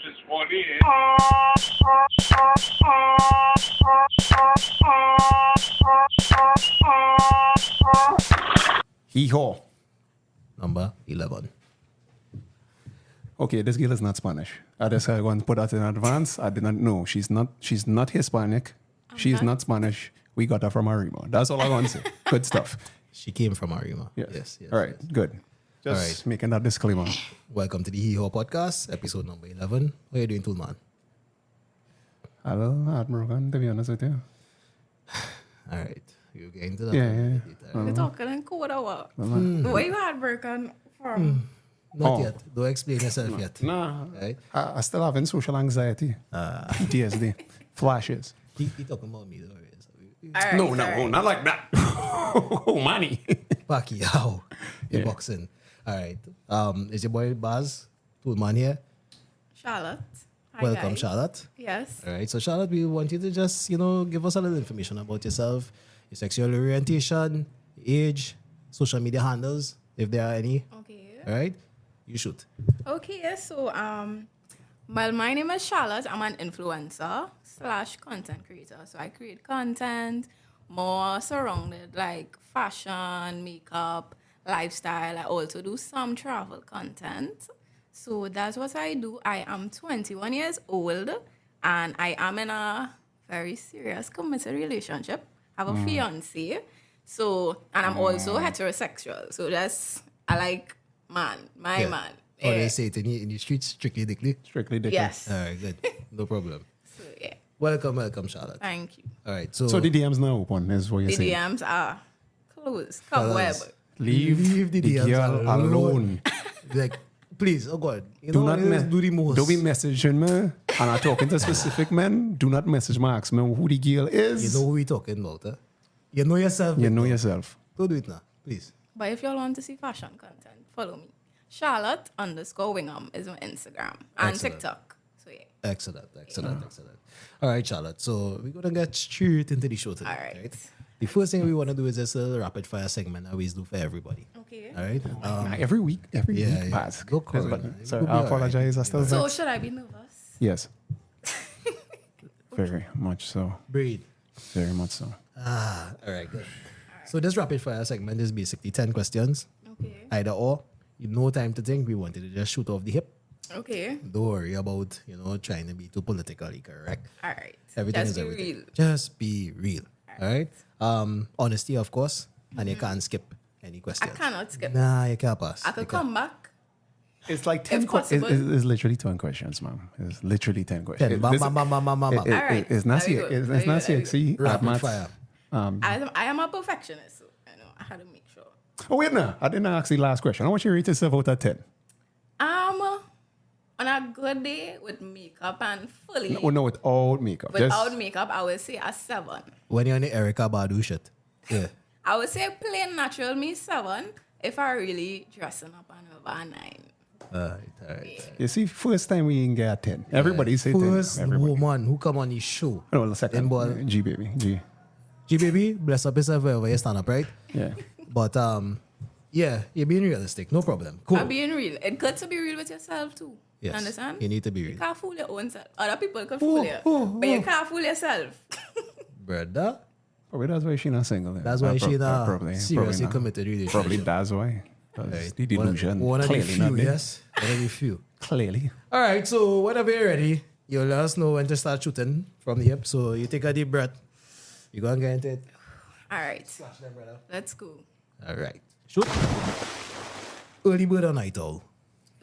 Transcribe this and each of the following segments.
just one in. Hee-haw. Number 11. Okay, this girl is not Spanish. I just want to put that in advance. I did not know. She's not Hispanic. She's not Spanish. We got her from Arima. That's all I want to say. Good stuff. She came from Arima. Yes. Yes. All right, good. Just All right. making that disclaimer. Welcome to the Hee Haw Podcast, episode number 11. How are you doing, tool man? A little heartbroken, to be honest with you. All right. You're getting to that. Yeah, one. yeah. You're talking in code or what? What you heartbroken from? Not Oh. yet. Don't explain yourself yet. Nah, Right? I still having social anxiety. PTSD. Flashes. He talking about me, though. All right, all right. not like that. Oh, money. Pacquiao. In Yeah. boxing. All right. Is your boy Baz, tool man here? Charlotte. Hi, Welcome, guys. Charlotte. Yes. All right. So, Charlotte, we want you to just, give us a little information about yourself, your sexual orientation, age, social media handles, if there are any. Okay. All right. You shoot. Okay, so well, my name is Charlotte. I'm an influencer / content creator. So I create content more surrounded like fashion, makeup, lifestyle. I also do some travel content. So that's what I do. I am 21 years old and I am in a very serious committed relationship. I have a fiance. So, and I'm also heterosexual. So I like man, my Yeah. man. Or Yeah. they say it in the streets, strictly dickly. Strictly different. Yes. All right, good. No problem. So yeah, Welcome, Charlotte. thank you. All right, so So the DMs now open, is what you're The saying. DMs are closed. Come Fellas. wherever. Leave the DMs girl alone. like, please, oh God, Do not do the most. Don't be messaging me. And I'm talking to specific men. Do not message me, ask me who the girl is. You know who we talking about, huh? You know yourself. You Victor. know yourself. Don't do it now, please. But if y'all want to see fashion content, follow me. Charlotte_Wingham is my Instagram and Excellent. TikTok. So yeah. Excellent. All right, Charlotte. So we're gonna get straight into the show today. All right. The first thing we want to do is just a rapid fire segment I always do for everybody. Okay. All right. Every week yeah, week yeah. pass. Go call But- it, man. sorry, You'll be I all right. apologize. I still So vex. should I be nervous? Yes. Very much so. Breathe. Very much so. All right, good. So this rapid fire segment is basically 10 questions, Okay. either or. You no time to think. We wanted to just shoot off the hip. Okay. Don't worry about trying to be too politically correct. All right. Everything Just is be everything. real. Just be real. All right. Honesty, of course, and you can't skip any I questions. cannot skip. Nah, you can't pass. I You could can't. come back. It's like 10 If questions. possible. It's literally 10 questions, ma'am. It's literally 10 questions. 10. Bam, bam, bam, bam, bam, bam. It- All right. It's not Very good. it's Very not good. Very sexy. Rapid fire. I am a perfectionist, so I had to make sure. Oh, wait, no. I didn't ask the last question. How much you rate yourself out of 10? On a good day with makeup and fully No, without makeup. without makeup, I would say a 7. When you're on the Erica Badu shit. Yeah. I would say plain natural me 7. If I really dressing up and over a 9. All right. You see, first time we didn't get a 10. Everybody say 10. First Everybody. woman who come on the show. No, the second. Then, boy, G, baby. G. G baby, bless up yourself wherever you stand up, right? Yeah. But yeah, you're being realistic. No problem. Cool. I'm being real. It's good to be real with yourself too. Yes. You understand? You need to be You real. can't fool your own self. Other people can fool you. But you can't fool yourself. Brother. Probably that's why she not single. Then. That's why she not probably, seriously not. committed relationship. Probably that's why. Right. The delusion. One of the Clearly few, not me. yes. One of the few. Clearly. All right, so whenever you're ready, you'll let us know when to start shooting from the hip. So you take a deep breath. You go and get into it. All right. Let's go. All right. Shoot. Early bird or night owl?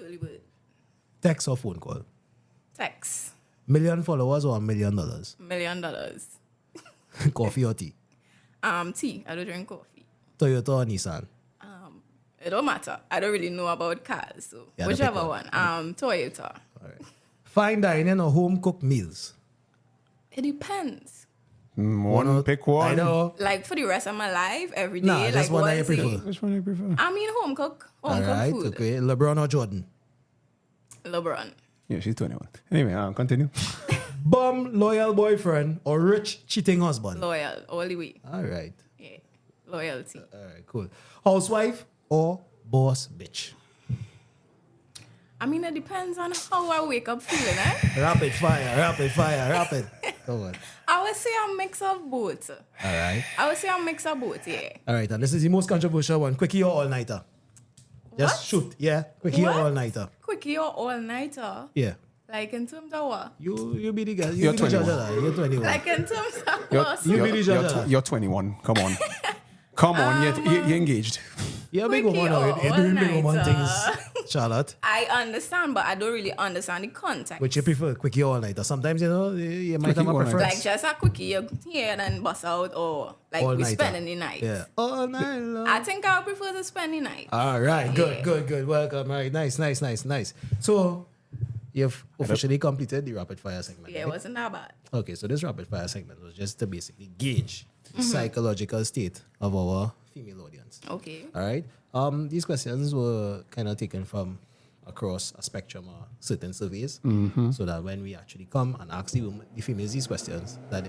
Early bird. Text or phone call? Text. Million followers or $1 million? $1 million. Coffee or tea? Tea. I don't drink coffee. Toyota or Nissan? It don't matter. I don't really know about cars, so Yeah, whichever pick one. Toyota. All right. Fine dining or home cooked meals? It depends. One, pick one. I know. Like for the rest of my life, every day. Nah, like just one that you once a- prefer. Which one do you prefer? I mean home cooked All right. food. Okay. LeBron or Jordan? LeBron. Yeah, she's 21. Anyway, continue. Bum loyal boyfriend or rich cheating husband? Loyal. All the way. All right. Yeah. Loyalty. All right. Cool. Housewife or boss bitch? I mean, it depends on how I wake up feeling, eh? Rapid fire. Come on. I would say a mix of both. All right. I would say a mix of both, yeah. All right, and this is the most controversial one. Quickie or all-nighter? Just What? shoot. Yeah. Quickie or What? all-nighter? Quickie or all-nighter? Yeah. Like in terms of what? You be the guy. You're You be the judge 21. of that. You're 21. Like in terms of You're, what? You you're, be the judge of that. you're 21. Come on. Come on. You're engaged. You're a big Quickie woman. or You're doing big woman all-nighter? things, Charlotte. I understand, but I don't really understand the context. Which you prefer, quickie or all-nighter? Sometimes, you might have a Quickie or preference. Like just a quickie, you here and then bust out, or like we All-nighter. spending the night. Yeah. All night long. I think I would prefer to spend the night. All right, Yeah. good. Welcome. All right, nice. So, you've officially completed the rapid fire segment. Yeah, it right? wasn't that bad. Okay, so this rapid fire segment was just to basically gauge the psychological state of our female audience. Okay. All right. These questions were kind of taken from across a spectrum of certain surveys, so that when we actually come and ask the females these questions, that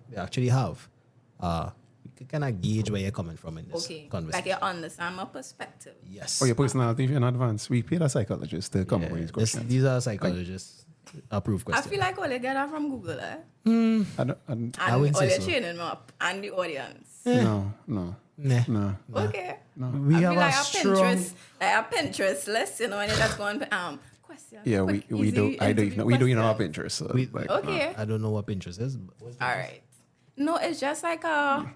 they actually have, we can kind of gauge where you're coming from in this Okay. Like conversation. you understand my perspective. Yes. For your personality in advance, we paid a psychologist to come up with these This- questions. these are psychologists approved I questions. feel like all you get that from Google, eh? I don't, And wouldn't all say you're so. training them up and the audience. no. Nah. Okay. We I have feel like a a strong. Pinterest list, and you're just going question. Yeah, quick, we easy do. I do. interview We do. You know our question. Pinterest. So We- like, Okay. I don't know what Pinterest is. But what's All right. No, it's just like a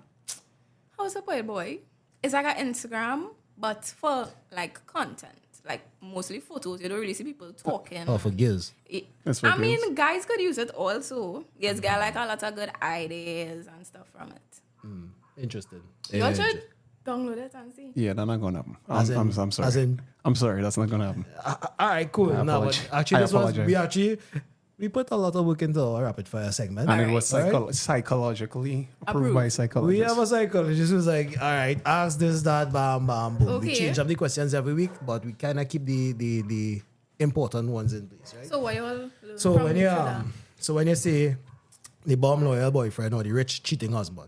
how's it put, boy? It's like an Instagram, but for like content, like mostly photos. You don't really see people talking. Oh, for girls. That's for I mean, girls. guys could use it also. Yes, get like a lot of good ideas and stuff from it. Interesting. You Yeah, should download it and see. Yeah, that's not gonna happen. As in- I'm sorry. as in- I'm sorry. That's not gonna happen. All right, cool. I No, but apologize. actually, I this was apologize. we put a lot of work into our rapid fire segment. And it Alright. was psychologically approved Approved. by We psychologists. have a psychologist who's like, all right, ask this, that, bam, bam, boom. We Okay. change up the questions every week, but we kind of keep the important ones in place, right? So what you all So from when each you other? so when you say the bomb loyal boyfriend or the rich cheating husband,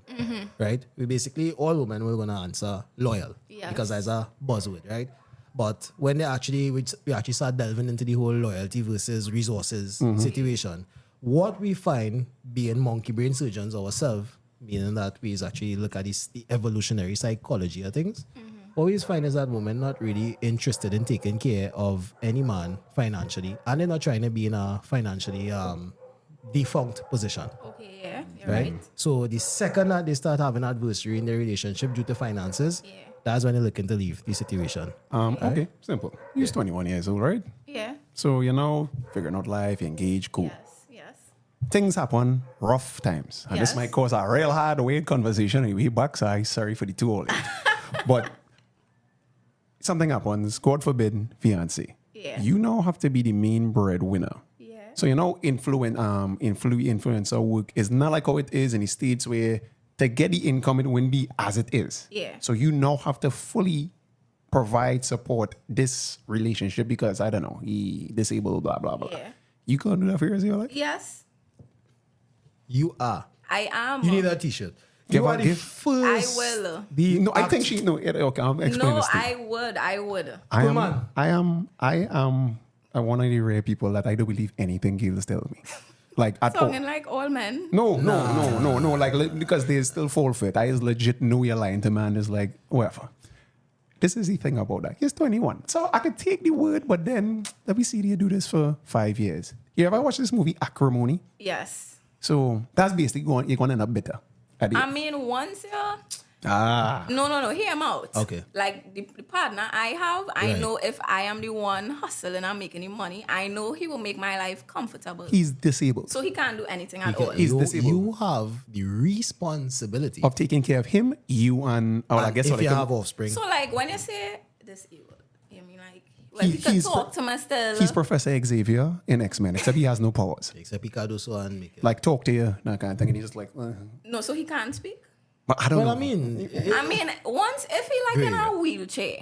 right? We basically all women we're gonna answer loyal Yes. because that's a buzzword, right? But when we actually start delving into the whole loyalty versus resources situation, what we find being monkey brain surgeons ourselves, meaning that we actually look at the evolutionary psychology of things. What we find is that women not really interested in taking care of any man financially, and they're not trying to be in a financially defunct position, Okay, yeah, you're right? right. So the second that they start having adversity in their relationship due to finances, Yeah. that's when they're looking to leave the situation. Okay, simple. You're 21 years old, right? Yeah. So you know, figuring out life, you engage, cool. Yes. Things happen, rough times. And this Yes. might cause a real hard weird conversation. We back, so I'm sorry for the two old. But something happens, God forbid, fiance. Yeah. You now have to be the main breadwinner. Yeah. So you know, influencer work is not like how it is in the States where to get the income it wouldn't be as it is. Yeah. So you now have to fully provide support this relationship because I don't know, he disabled, blah blah blah. Yeah. You can't do that for yourself, like? Yes, You are. I am. You need a t-shirt. Give You her- are the give- first. I will. The No, I think act- she no. Okay, I'll explain No, this. to you. I would. Come on. I am one of the rare people that I don't believe anything girls tell me. Like at all. Sounding like all men. No. Like because they still fall for it. I is legit know you're lying to man. Is like whatever. This is the thing about that. He's 21, so I could take the word, but then let me see you do this for 5 years. You ever watch this movie Acrimony? Yes. So that's basically you're going to end up bitter. At the I end. mean, once you're Ah. No, hear him out. Okay. Like the partner I have, I Right. know if I am the one hustling and making the money, I know he will make my life comfortable. He's disabled. So he can't do anything at all. He's disabled. You have the responsibility Of taking care of him, you and I guess if what you I can- have offspring. So like when you say disabled, you mean like well, you can he's talk to me still. He's Professor Xavier in X-Men, except he has no powers. Except Picardo so and make it. Like talk to you, that kind of thing, and he's just like, No, so he can't speak. but I don't well, know. I mean, I mean, once if he like in Yeah. a wheelchair,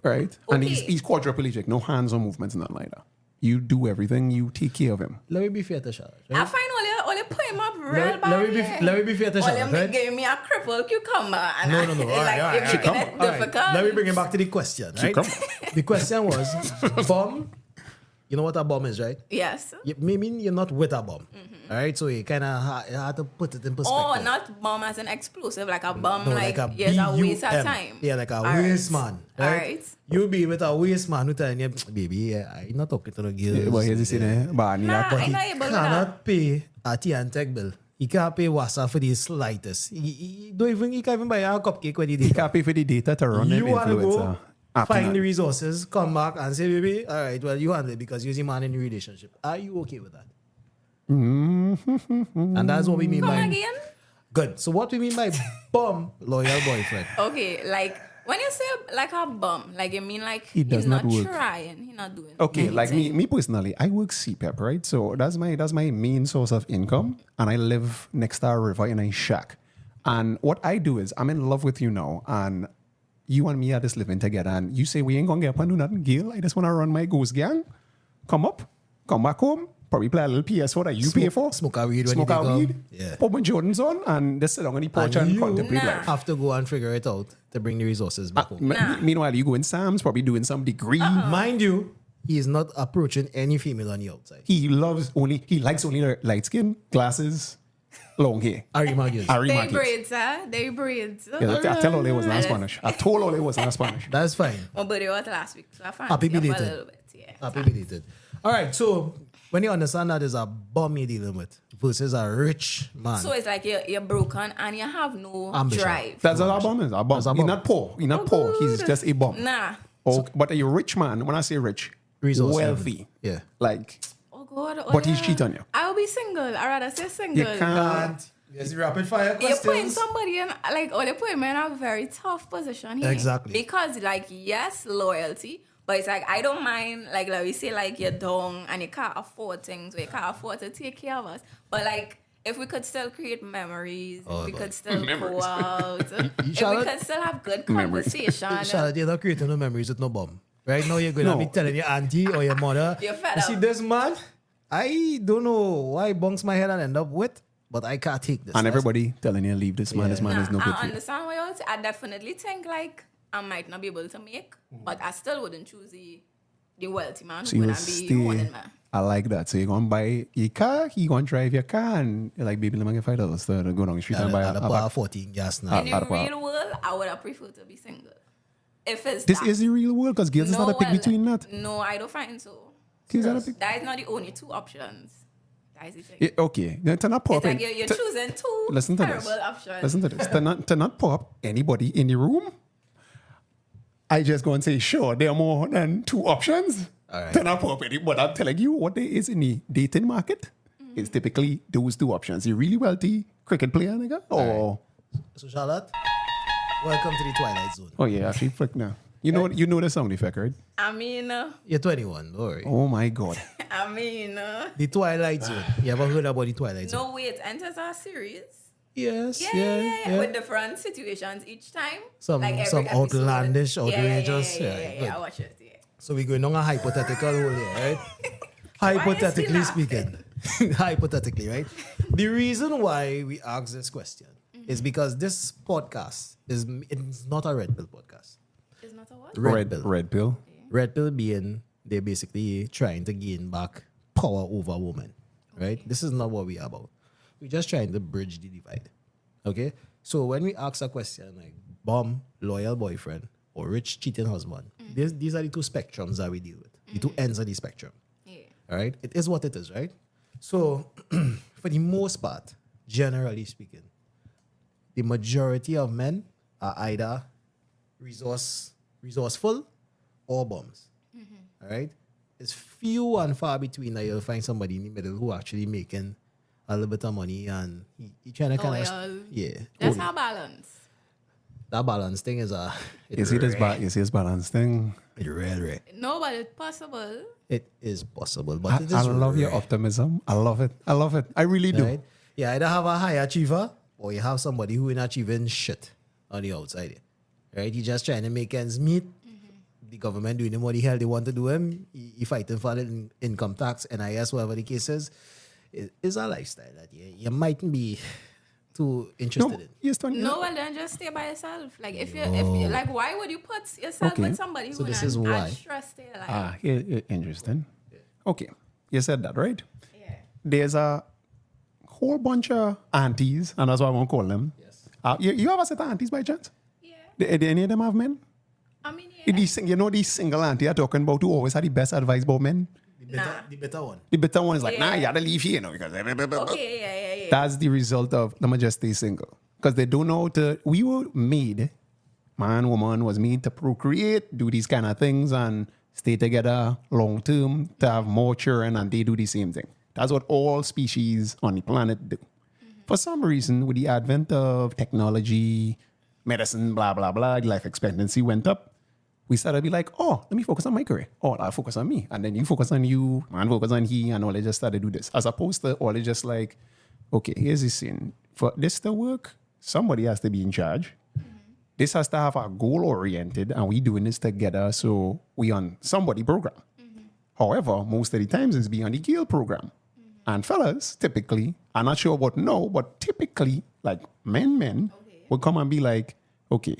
right? And Okay. he's quadriplegic, no hands or movements, nothing like that. You do everything, you take care of him. let me be fair to Charlotte. I Right? find all you put him up real Let bad. me be fair to All Charlotte, you right? giving me a crippled cucumber. And No. I, All right, like, all you're right, making all it right. All right. difficult. Let me bring it back to the question, right? Cucumber. The question was, Bomb, You know what a bomb is, right? Yes. Maybe you're not with a bomb. All right, so you kind of have to put it in perspective. Oh, not bomb as an explosive, like a bomb, No, like a yes, a waste of BUM. time. Yeah, like a All waste right. man. All Right? right. You be with a waste man who telling you, baby, yeah, I'm not talking to the girls. Yeah, but here's the thing, but Nah, But I'm he not able with that. cannot pay a tea and tech bill. He can't pay WhatsApp for the slightest. He can't even buy a cupcake when he he did. can't pay for the data to run that You want to influencer. go After find that. the resources, come back and say, baby, all right, well, you handle it because you're the man in the relationship. Are you okay with that? And that's what we mean Come by again? good. So what we mean by bum loyal boyfriend? Okay, like when you say like a bum, like you mean like He does he's not not work. trying, he's not doing. Okay, like anything. me personally, I work CPEP, right? So that's my main source of income, and I live next to a river in a shack. And what I do is I'm in love with you now, and you and me are just living together. And you say we ain't gonna get up and do nothing, Gail. I just wanna run my ghost gang, come up, come back home, probably play a little PS4 that you pay for, Smoke a weed when smoke you a pick up. weed, Yeah. put my Jordans on, and just sit down on the porch and you contemplate Nah. life. have to go and figure it out to bring the resources back home. Meanwhile, you go in Sam's, probably doing some degree. Mind you, he is not approaching any female on the outside. He likes only light skin, glasses, long hair. Ari Magius. Ari They Marquez. braids, huh? They braids. Yeah, I tell all it was not Spanish. I told all it was not Spanish. That's fine. My birthday was last week, so I fancy Happy up a belated. little bit. Yeah. Happy belated. All right, so when you understand that there's a bum you're dealing with versus a rich man. So it's like you're broken and you have no Ambition. drive. That's what a bum is. A bum. That's a He's bum. not poor. He's not poor. He's Good. just a bum. Nah. Oh, but a rich man, when I say rich, Resource wealthy. Yeah. Like, Oh God. Oh, but he's yeah. cheat on you. I'll be single. I'd rather say single. You can't. There's the rapid fire You're putting questions. somebody in, like, or you're putting me in a very tough position here. Exactly. Because, like, yes, loyalty, but it's like, I don't mind, like we say, like, you're down and you can't afford things or you can't afford to take care of us. But, like, if we could still create memories, if we could still Memories. go out, if we Charlotte? could still have good Memories. conversation. Charlotte, you're not creating no memories with no bum. Right now, you're going to No. be telling your auntie or your mother, You're fed you see up. this man, I don't know why he bunks my head and end up with, but I can't take this. And everybody telling you, leave this man. This man is no good I for you. understand why you say. I definitely think, like, I might not be able to make, but I still wouldn't choose the wealthy man So who you will wouldn't be wanting stay. me. I like that. So you're going to buy your car, you're going to drive your car, and you're like, baby, let me get $5 to go down the street and buy At a a bar bag. 14 gas now. In Out the of power. real world, I would have preferred to be single. If it's This that. is the real world because girls is not a pick well, between that. No, I don't find so. Girls are a pick. That is not the only two options. That is the thing. Yeah, okay, now to not pop It's like in- you're to- choosing two Listen to terrible this. options. Listen to this. To not pop anybody in the room, I just go and say, sure, there are more than two options. All right. To not pop any, but I'm telling you what there is in the dating market is typically those two options. You're really wealthy cricket player, nigga, or So, Charlotte, welcome to the Twilight Zone. oh yeah, actually, frick now. You know the sound effect, right? I mean, You're 21, don't worry. Oh my god. The Twilight Zone. You ever heard about the Twilight Zone? no, wait, enters our series. Yes, Yeah. With different situations each time. Some every some episode. outlandish, Yeah, outrageous. Yeah, good. I watch it. Yeah. So we're going on a hypothetical role here, right? Hypothetically you speaking. Hypothetically, right? The reason why we ask this question is because this podcast it's not a Red Pill podcast. It's not a what? Red Pill. Red pill. Red Pill being they're basically trying to gain back power over women, right? This is not what we're about. We're just trying to bridge the divide, okay? So when we ask a question like bum, loyal boyfriend, or rich cheating husband, these are the two spectrums that we deal with, the two ends of the spectrum, Yeah. all right? It is what it is, right? So for the most part, generally speaking, the majority of men are either resourceful or bums. All right? It's few and far between that you'll find somebody in the middle who actually making a little bit of money and he trying to kind Loyal. of yeah. That's our balance. That balance thing is You see this balance thing? it's rare. No, but it's possible. It is possible, but it is I love your rare, optimism. I love it. I really do. right? You either have a high achiever or you have somebody who ain't achieving shit on the outside. Right? He just trying to make ends meet. The government doing him what the hell they want to do him. He fighting for income tax, NIS, whatever the case is. It is a lifestyle that you mightn't be too interested No, in. yes, Tony. No, well then just stay by yourself. Like if you like, why would you put yourself Okay. with somebody So who this not is why. add stress to your life? Interesting. Okay, you said that, right? Yeah. There's a whole bunch of aunties, and that's what I want to call them. Yes. You have a set of aunties by chance? Yeah. Do any of them have men? I mean, yeah. These single auntie are talking about who always had the best advice about men? The better one. The better one is like, Yeah. nah, you gotta leave here, because Okay, yeah. that's the result of let me just stay single. Because they don't know we were made, man, woman was made to procreate, do these kind of things, and stay together long term to have more children, and they do the same thing. That's what all species on the planet do. For some reason, with the advent of technology, medicine, blah, blah, blah, the life expectancy went up. We started to be like, oh, let me focus on my career. Oh, I'll focus on me. And then you focus on you, man, focus on he, and all they just started to do this. As opposed to all they just like, okay, here's the thing. For this to work, somebody has to be in charge. This has to have a goal oriented, and we doing this together, so we on somebody program. However, most of the times it's be on the girl program. And fellas, typically, I'm not sure about no, but typically, like men will come and be like, okay,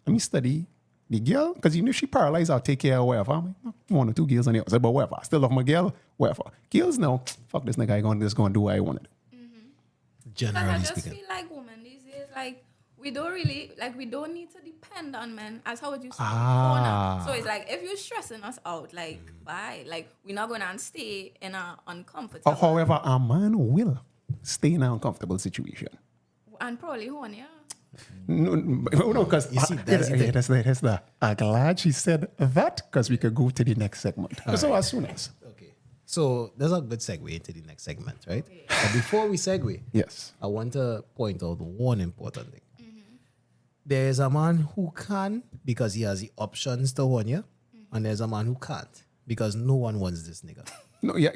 let me study the girl, because even if she paralyzed, I'll take care of whatever. I'm like, one or two girls on the outside, but whatever. I still love my girl, whatever. Girls, no, fuck this nigga, I'm just going to do what I want to do. Because I Generally just speaking. feel like women these days, like, we don't need to depend on men as how it used to be before now. So it's like, if you're stressing us out, like, bye. Like, we're not going to stay in an uncomfortable. However, a man will stay in an uncomfortable situation. And probably horny, yeah. No, because You see, that's the thing. that's that. I'm glad she said that, because we could go to the next segment. So as soon as. Okay. So there's a good segue into the next segment, right? But before we segue, Yes. I want to point out one important thing. There is a man who can because he has the options to warn you, and there's a man who can't because no one wants this nigga. No, yeah,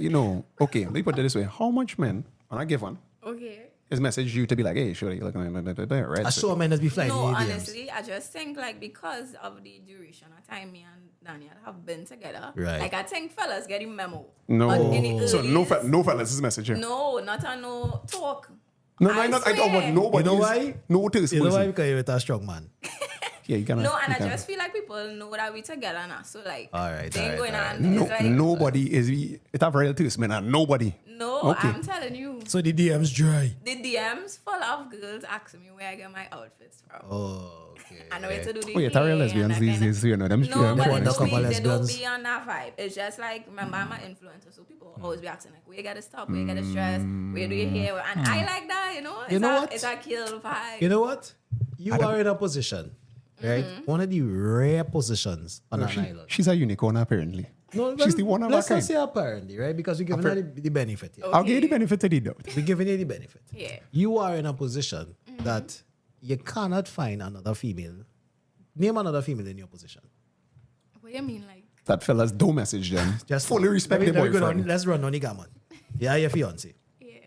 okay, let me put it this way. How much men, when I give one, Okay. is message you to be like, hey, sure, you're looking at that, right? I saw men that be flying No, in the DMs. honestly, I just think like because of the duration of time me and Daniel have been together, Right. like I think fellas get the memo. No. But in the So earliest- no fellas is message here. No, not a no talk. No, I don't want swear. nobody. You know why? No thirst You know why? person. Because you're a strong man. Yeah, you cannot. No, and you I cannot. just feel like people know that we together now. So like, All right, thing all right, going all on. right. No, It's like, nobody is. It's a real thirst, man. And nobody. No, Okay. I'm telling you. So the DM's dry. The DMs full of girls asking me where I get my outfits from. Oh, okay. I know where to do the Oh, yeah, it's a real hair and lesbians that these kind of- days, you know. Them No, but they undercover don't lesbians. be on that vibe. It's just like, remember, I'm an influencer, so people always be asking, like, where you got to stop, where you got to stress, where do you hair? And I like that, you know? You know what? It's a kill vibe. You know what? You are in a position, right? One of the rare positions on an island. She's a unicorn, apparently. No, She's the one of her let's not kind. say apparently, right? Because we're giving her the benefit here. I'll give you the Okay. benefit of the doubt. We're giving you the benefit. Yeah. You are in a position that you cannot find another female. Name another female in your position. What do you mean, like? That fellas don't message them. Just fully respect the let me go boyfriend. down. Let's run on the gammon. Yeah, your fiance. Yeah.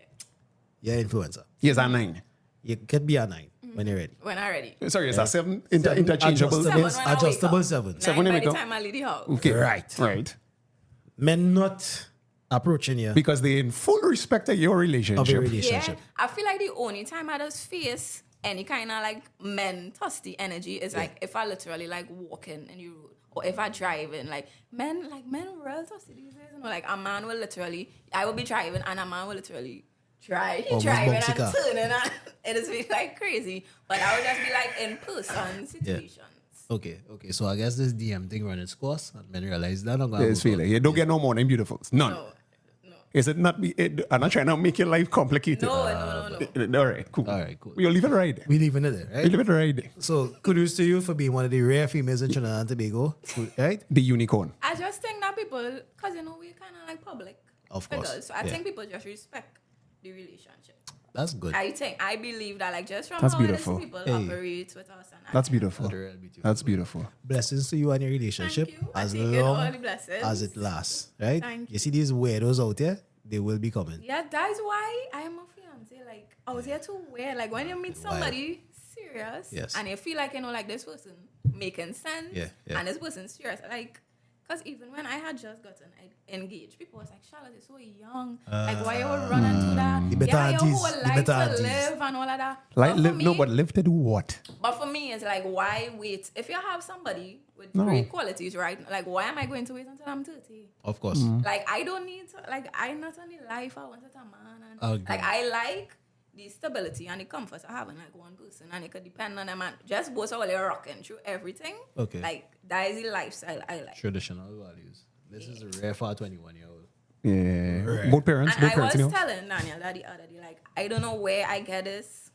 You're influencer. Here's a 9. You could be a 9 when you're ready. When I'm ready. Sorry, it's a 7. Interchangeable. Adjustable. Seven when I wake Adjustable up. 7. Seven Nine when by you the wake up. time I leave the house. Okay. Right. Right. Men not approaching you Because they in full respect of your relationship. of your Yeah. relationship. I feel like the only time I just face any kind of like men thirsty energy is like if I literally like walking in the road or if I driving. Like men real thirsty these days. You know, like a man will literally, I will be driving and a man will literally driving Almost and bouncy car. turning and it is be like crazy. But I would just be like in person situations. Okay. So I guess this DM thing running its course and men realize that not going There's feeling. You don't get no more than beautifuls. None. No. Is it not? I'm not trying to make your life complicated. No. All right, cool. All right, cool. We'll leave it right there. We leaving it there, We right? leave it right there. So kudos to you for being one of the rare females in Trinidad and Tobago, right? The unicorn. I just think that people, because you know, we're kind of like public Of course, figures. So I yeah. think people just respect the relationship. That's good. I believe that like just from That's how beautiful. these people Hey. operate with us. And That's beautiful. That's real beautiful. That's beautiful. Blessings to you and your relationship Thank you. I as take it all long the blessings. as it lasts, right? Thank you see these weirdos out there, they will be coming. Yeah, that's why I am a fiance. Like, I was here to wear. Like, when you meet somebody serious Yes. and you feel like, you know, like this person making sense Yeah. and this person serious, like, because even when I had just gotten engaged, people was like, Charlotte is so young. Like, why you would run into that? The better Yeah, your aunties, whole the life better to aunties. live and all of that. Like But for live, me, no, but live to do what? But for me, is like, why wait? If you have somebody with No. great qualities, right? Like, why am I going to wait until I'm 30? Of course. Like, I don't need to, like, I not only life, I wanted a man. And, Agreed. like, I like the stability and the comfort of having, like, one person. And it could depend on them. And just both are really rocking through everything. Okay. Like, that is the lifestyle I like. Traditional values. This is rare for a 21-year-old. Yeah. Right. Both parents, And both I parents, was you know. telling Daniel that the other day, like, I don't know where I get this.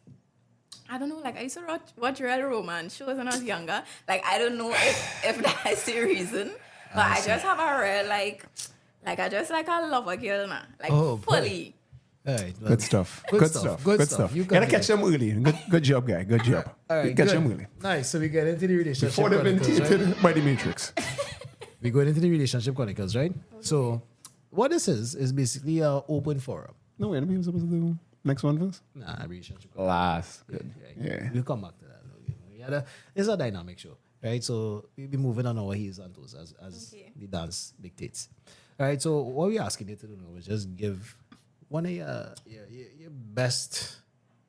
I don't know, like, I used to watch real romance shows when I was younger. Like, I don't know if that's the reason. But I just have a real, like, I just like a lover girl now. Like, Oh, boy. fully. All right. well, Good stuff. Good stuff. Good stuff. You Gotta got catch it. them early. Good job, guy. Good job. All right. Catch good. them early. Nice. So we get into the relationship Before they've been chronicles, right? tainted by the Matrix. We go into the relationship chronicles, right? So what this is basically an open forum. No, wait, we supposed to do next one first? Nah, relationship. Last. Good. Yeah. Yeah. We'll come back to that. It's a dynamic show, right? So we'll be moving on our heels and toes as Okay. the dance dictates. All right. So what we're asking you to do now is just give one of your best,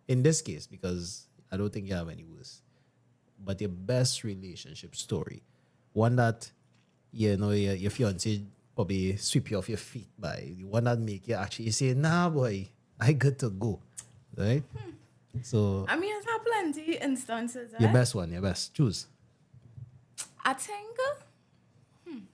in this case, because I don't think you have any worse, but your best relationship story. One that, you know, your fiance probably sweep you off your feet by. The one that make you actually say, nah, boy, I good to go. Right? So I mean, it's had plenty instances. your Eh? best one, your best. Choose. I think,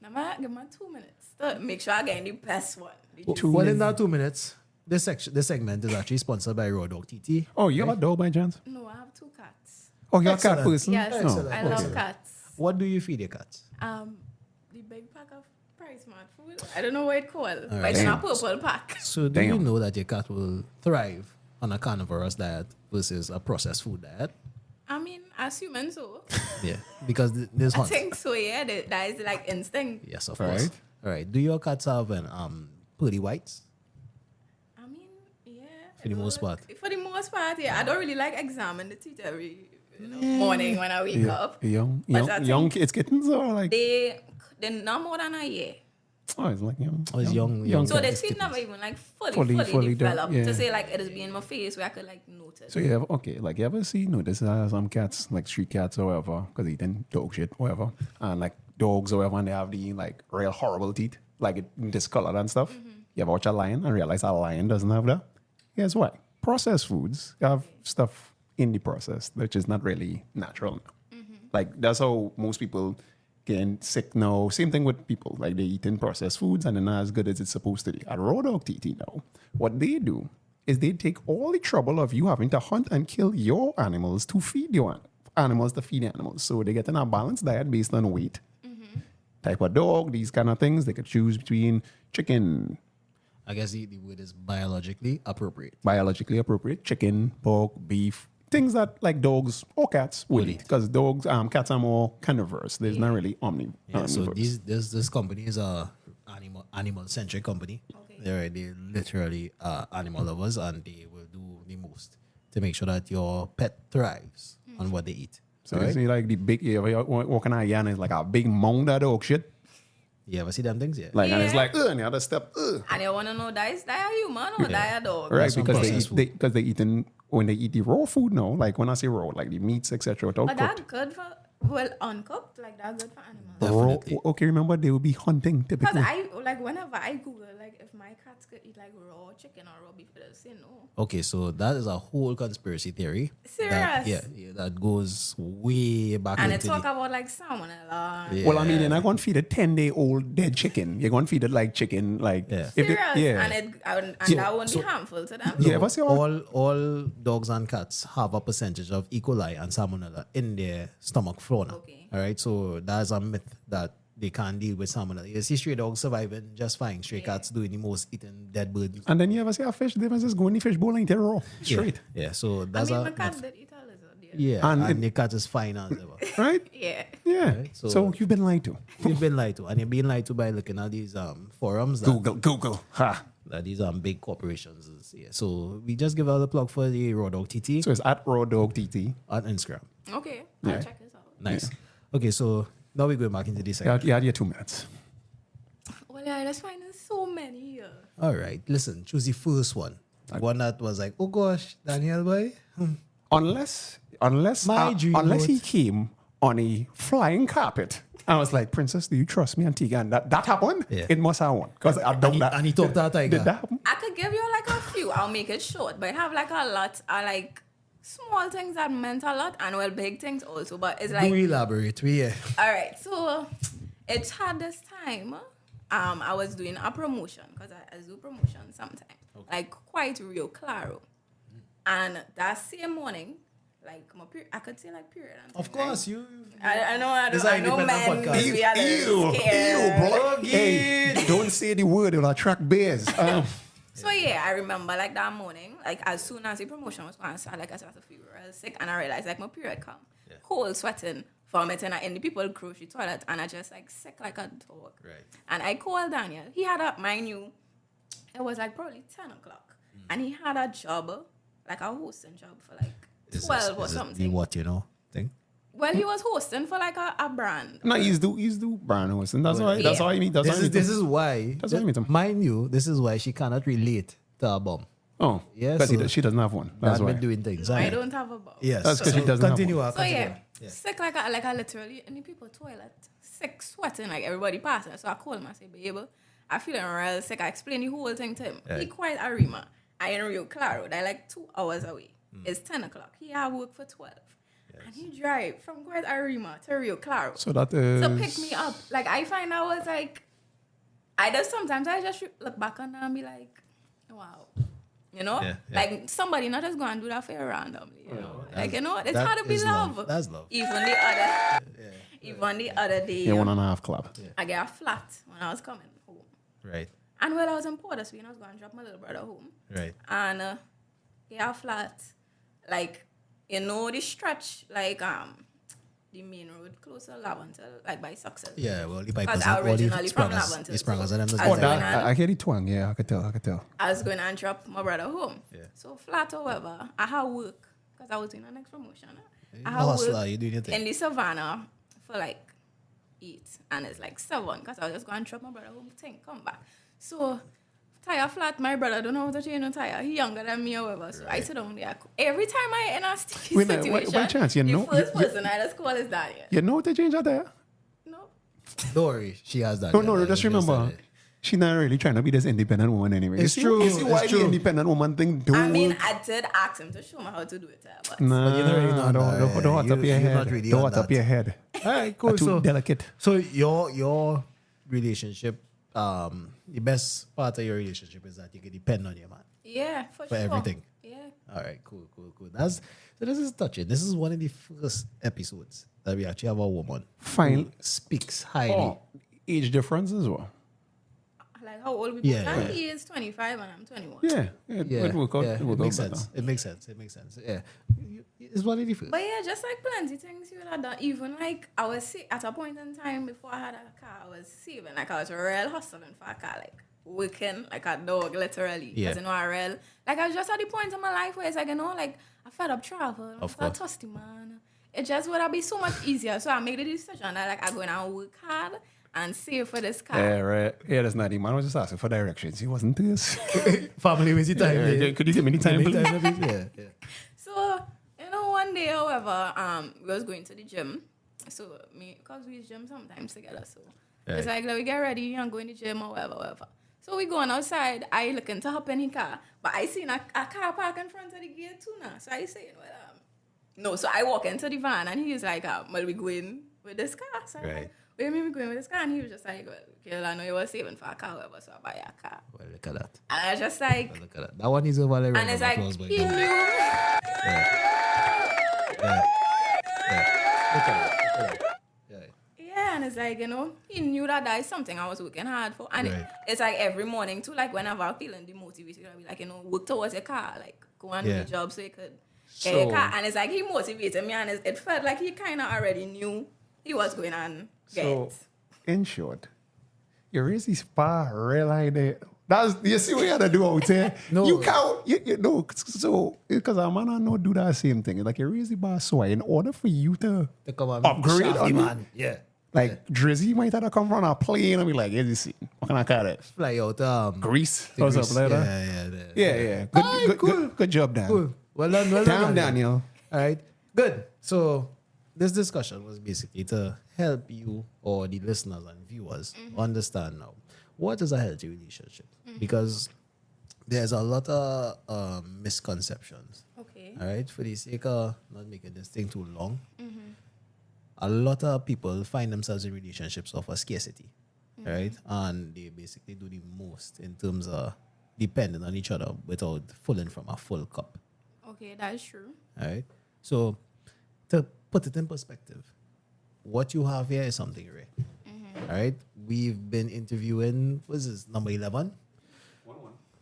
I'm gonna give my 2 minutes to make sure I get the best one. The Well, in that 2 minutes, this segment is actually sponsored by Raw Dog TT. Oh, you have a dog by chance? No, I have 2 cats. Oh, you're a cat Excellent. person? Yes, Oh. Excellent. I love Excellent. cats. What do you feed your cats? The big pack of Price Mart food. I don't know what it called, but right. it's in a Damn. purple pack. So do you Damn. know that your cat will thrive on a carnivorous diet versus a processed food diet? I mean, assuming so. Yeah, because there's I hunt. think so, yeah. That is like instinct. Yes, of All course. right. All right. Do your cats have pearly whites? I mean, yeah. For the most part. For the most part, yeah. I don't really like examine the teeth every morning when I wake up. Young, But I young think kids, kittens, or like, they're not more than a year. oh, it's like young. Oh, it's young So the cats. teeth never even like fully Fully done, developed yeah. to say like it is being my face where I could like notice. So you have, okay, like you ever see, notice some cats, like street cats or whatever, because they eating dog shit, whatever, and like dogs or whatever, and they have the like real horrible teeth, like it discolored and stuff. You ever watch a lion and realize a lion doesn't have that? Guess what? Processed foods have stuff in the process, which is not really natural. Like that's how most people getting sick now. Same thing with people, like they eating processed foods and they're not as good as it's supposed to be. At Raw Dog TT now, what they do is they take all the trouble of you having to hunt and kill your animals to feed your animals to feed animals. So they get in a balanced diet based on weight, type of dog, these kind of things. They could choose between chicken, I guess the word is biologically appropriate. biologically appropriate, chicken, pork, beef, things that like dogs or cats would eat. Because dogs, cats are more carnivorous. There's not really Yeah, so omnivorous. this company is a animal centric company. Okay. They literally animal lovers, and they will do the most to make sure that your pet thrives on what they eat. So you Alright? see like the big, you ever walking out here and it's like a big mound of dog shit. You ever see them things? Yeah. Like, and it's Yeah. like, and the other step, And they want to know that is that a human or that a dog? Right, some because processed they eating, when they eat the raw food now, like when I say raw, like the meats, etc. without But cooked. that's good for, well, uncooked, like that's good for animals. Raw, Definitely. okay, remember they will be hunting Because typically. I, like, whenever I Google, like, if my cats could eat, like, raw chicken or raw beef, they'll say no. Okay, so that is a whole conspiracy theory. That, Serious? yeah, that goes way back And they into talk the, about, like, salmonella. Yeah. Well, I mean, you're not going to feed a 10-day-old dead chicken. You're going to feed it like chicken, like Yeah. if Serious? it, yeah. And So- that won't be harmful to them. You ever see all dogs and cats have a percentage of E. coli and salmonella in their stomach fauna. Okay. All right, so that's a myth that they can't deal with salmonella. You see stray dogs surviving just fine. Stray cats doing the most eating dead birds. And then you ever see a fish, they must just go in the fish bowl and eat it raw, straight. Yeah, so I that's mean, a my cat myth. did eat a lizard. Yeah, And and the cat is fine as ever. Right? Yeah. Yeah. Right, So, so- you've been lied to. You've been lied to, and you've been lied to by looking at these forums that, Google. Ha. that these big corporations. Yeah, so we just give out a plug for the Raw Dog TT So it's at Raw Dog TT. on Instagram. Okay. I'll check this out. Nice. Okay, so now we're going back into this segment. You had your 2 minutes. Well, yeah, let's find so many here. All right, listen, choose the first one. The one that was like, oh gosh, Daniel boy. unless dream he boat. came on a flying carpet. I was like, Princess, do you trust me, Antigua? And that happened. Yeah. It must have won because I don't. And he talked to a tiger. Did that happen? I could give you like a few. I'll make it short, but I have like a lot. I like small things that meant a lot, and well, big things also. But it's like, Do elaborate. all right. So it had this time. I was doing a promotion because I do promotion sometimes, like quite real claro. And that same morning, like my period, I could say like period. And Of thing, right? course, you. I know, This is an men. independent podcast. We are scared. bro. Hey, don't say the word; it'll attract bears. So yeah, I remember like that morning, like as soon as the promotion was going to start, like I started to feel real sick, and I realized like my period come, cold sweating, vomiting in the people grocery toilet, and I just like sick like a dog. Right. And I called Daniel. He had a, mind you, it was like probably 10 o'clock, and he had a job, like a hosting job for like 12 or something. What, you know, thing? Well, he was hosting for like a brand. No, he's do brand hosting. That's why. That's Yeah. why I mean. That's why I mean. This is why. That's what I mean. Mind you, this is why she cannot relate to a bomb. Oh, Yeah, because so she doesn't have one. That's I've why. been doing things. I don't have a bow. Yes. That's 'cause she doesn't have continue. one. on, So continue yeah, on. sick like I literally in the people toilet, sick, sweating like everybody passing. So I called him. I said, babe, I feeling real sick. I explained the whole thing to him. Right. He quite a rima. I in Rio Claro. They're like 2 hours away. It's 10 o'clock. He had work for 12. And he drive from Quite Arima to Rio Claro So that is. to pick me up. Like I find I was like, I just sometimes I just look back on that and be like, wow. You know? Yeah. Like somebody not just go and do that for you randomly. You know? Like you know, it's hard to be is love. That's love. Even the other day, Yeah, 1.5 club. I get a flat when I was coming home. Right. And when I was in Port of Spain, I was going to drop my little brother home. Right. And get a flat, like, you know, the stretch, like, the main road close to Lavantel, like by Success. Yeah, well, the Because pipers I all the originally from sprangers. Lavantel. The sprangers and them. So just I was go going there. on- I hear the twang. Yeah, I could tell. I was going to drop my brother home. Yeah. So flat, however, I had work because I was doing the next promotion. I a had hustler, work you doing your thing. in the savannah for like 8, and it's like 7 because I was just going to drop my brother home, come back. So tire flat, my brother don't know how to change a tire. He younger than me, however. So I sit down there. Every time I in a sticky Wait, situation, by chance, you the know- first you- person I just call is Daniel. You know what they change out there? No. Don't worry, she has that. No, just remember. She's not really trying to be this independent woman anyway. It's you see, true, You see it's why true. the independent woman thing do I mean, work? I did ask him to show me how to do it, but Nah, you're not really on that, don't hot up your you're head. not really Don't on hot up that. your head. All right, cool. Too So, delicate. so your relationship, the best part of your relationship is that you can depend on your man yeah, for for sure. everything. Yeah. All right, cool. So this is touching. This is one of the first episodes that we actually have a woman Fine. who speaks highly. Oh, age difference as well. Like how old we both Yeah, are. yeah. He is 25 and I'm 21. Yeah, it work out. yeah, It it work makes out sense. better. It makes sense. Yeah, it's one of the first. But yeah, just like plenty things you would have done. Even like I was at a point in time before I had a car, I was saving. Like I was real hustling for a car, like working like a dog, literally. Yeah. Because you know, I real like I was just at the point in my life where it's like, you know, like I fed up travel. Of I'm course. thirsty, man. It just would have been so much easier. So I made the decision that like I'm going to work hard and save for this car. Yeah, right. Yeah, that's not him. I was just asking for directions. He wasn't this. Family with the time. Yeah, could you give me the time, please? Yeah. So, you know, one day, however, we was going to the gym. So, because we gym sometimes together. So, it's like, let we get ready and go in the gym or whatever. So, we going outside. I looking to hop in the car. But I seen a car park in front of the gate too now. So, I saying, well, no. So, I walk into the van and he's like, well, we going with this car. So, I'm like, where me going with this car? And he was just like, well, girl, I know you were saving for a car, whatever, so I buy a car. Well, look at that. And I was just like, Look at that. That one is over there. and it's like, he knew. Look at that. Yeah, and it's like, you know, he knew that is something I was working hard for. And Right. it's like every morning too, like whenever I'm feeling demotivated, I'll be like, you know, work towards your car, like go and do Yeah. the job so you could get your car. And it's like he motivated me and it felt like he kind of already knew he was going on get. So, in short, you raise this bar real idea. That's you see what you gotta do out there. No. You can't. You know. So because a man not do that same thing. Like you raise the bar so high in order for you to Come on, upgrade shafty on man. Yeah. like Drizzy might have to come from a plane and be like, "Here's this. What can I call it? Fly out. Grease the or grease. something like that." Yeah. Yeah. Good job, Dan. Cool. Well done. Damn, Daniel. All right, good. So this discussion was basically to help you or the listeners and viewers understand now what is a healthy relationship, because there's a lot of misconceptions. Okay. All right, for the sake of not making this thing too long, a lot of people find themselves in relationships of a scarcity, right? And they basically do the most in terms of depending on each other without pulling from a full cup. Okay, that is true. All right. So to put it in perspective, what you have here is something rare. All right. We've been interviewing, what is this, number 11?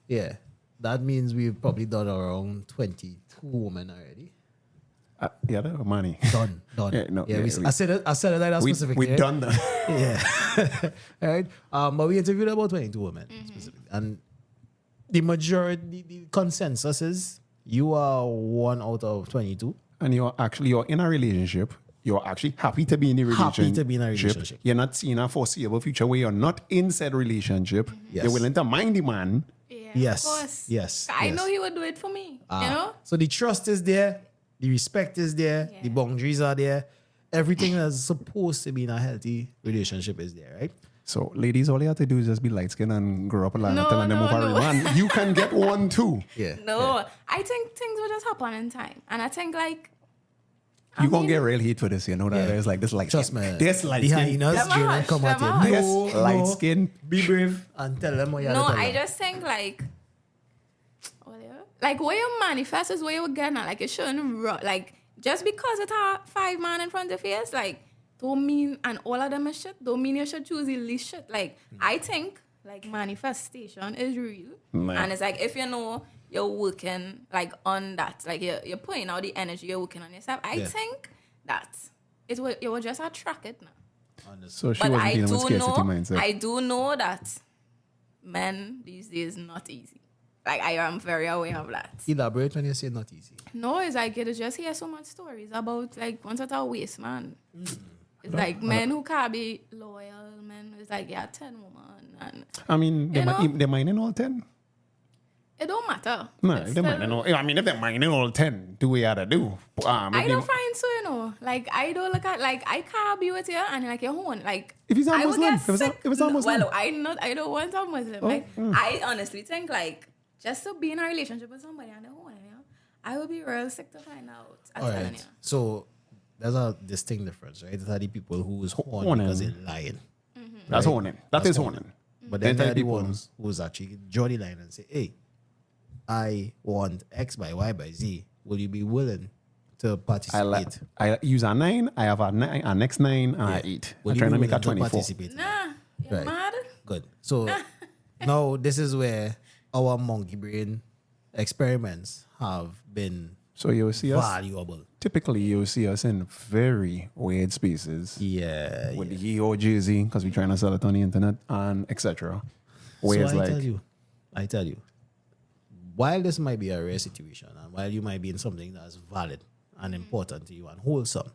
Yeah. That means we've probably done around 22 women already. Yeah, that was money. Done. Yeah, no, yeah, yeah, I said it like that specifically. We done that. Yeah. All right. But we interviewed about 22 women specifically. And the majority, the consensus is you are 1 out of 22. And you're in a relationship. You're actually happy to be in the relationship. Happy to be in a relationship. You're not seeing a foreseeable future where you're not in said relationship. Yes. You're willing to mind the man. Yeah, Yes. of course. Yes. I Yes. know he would do it for me. You know? So the trust is there, the respect is there, the Yeah. boundaries are there. Everything that's supposed to be in a healthy relationship is there, right? So, ladies, all you have to do is just be light skinned and grow up a lot No, and then no, move on. no. Man, you can get one too. Yeah. No, I think things will just happen in time. And I think, like, You're going to get real heat for this, you know that Yeah. there's like this light Trust skin. me. This light Behind skin. us, Them a Jane hush, come at them a you. hush. Yes, light skin. Be brave and tell them what you have no, to tell I them. just think, like where you manifest is where you get at. Like, it shouldn't, like, just because it's a 5 man in front of your face, like, don't mean, and all of them is shit, don't mean you should choose the least shit. Like, I think, like, manifestation is real. Man. And it's like, if you know you're working, like, on that, like, you're putting out the energy, you're working on yourself, I Yeah. think that you will just attract it now. So she But wasn't I dealing with do scarcity know, mindset. I do know that men these days not easy. Like, I am very aware of that. Elaborate when you say not easy. No, it's like you just hear so much stories about like one sort of waste man. It's like men who can't be loyal, men. It's like 10 women, and I mean, You know? they're mining all 10. it don't matter. No, It's they're still- mining all. I mean, if they're mining all 10, do what you gotta do. I Maybe- don't find so, you know. Like, I don't look at, like, I can't be with you and like your own. Like, If he's a I would Muslim, get if it's a- sick. if it's a Muslim. Well, I don't want a Muslim. Like, I honestly think, like, just to be in a relationship with somebody and they're own, you know, I would be real sick to find out. I'm All telling right. you. So there's a distinct difference, right? There are the people who's horny Horny. because they're lying. That's Right. honing. That's That's honing. honing. But then Then there are the people- ones who's actually draw the line and say, hey, I want X by Y by Z. Will you be willing to participate? I use a 9, I have a next 9, and I 8. Will I'm you trying be to make a willing 24. participate? Nah, you're Right. mad? Good. So now this is where our monkey brain experiments have been So you'll see us, valuable. typically you'll see us in very weird spaces Yeah. with the EO jersey because we're trying to sell it on the internet and etc. Where it's So like, I tell you, while this might be a rare situation and while you might be in something that's valid and important to you and wholesome,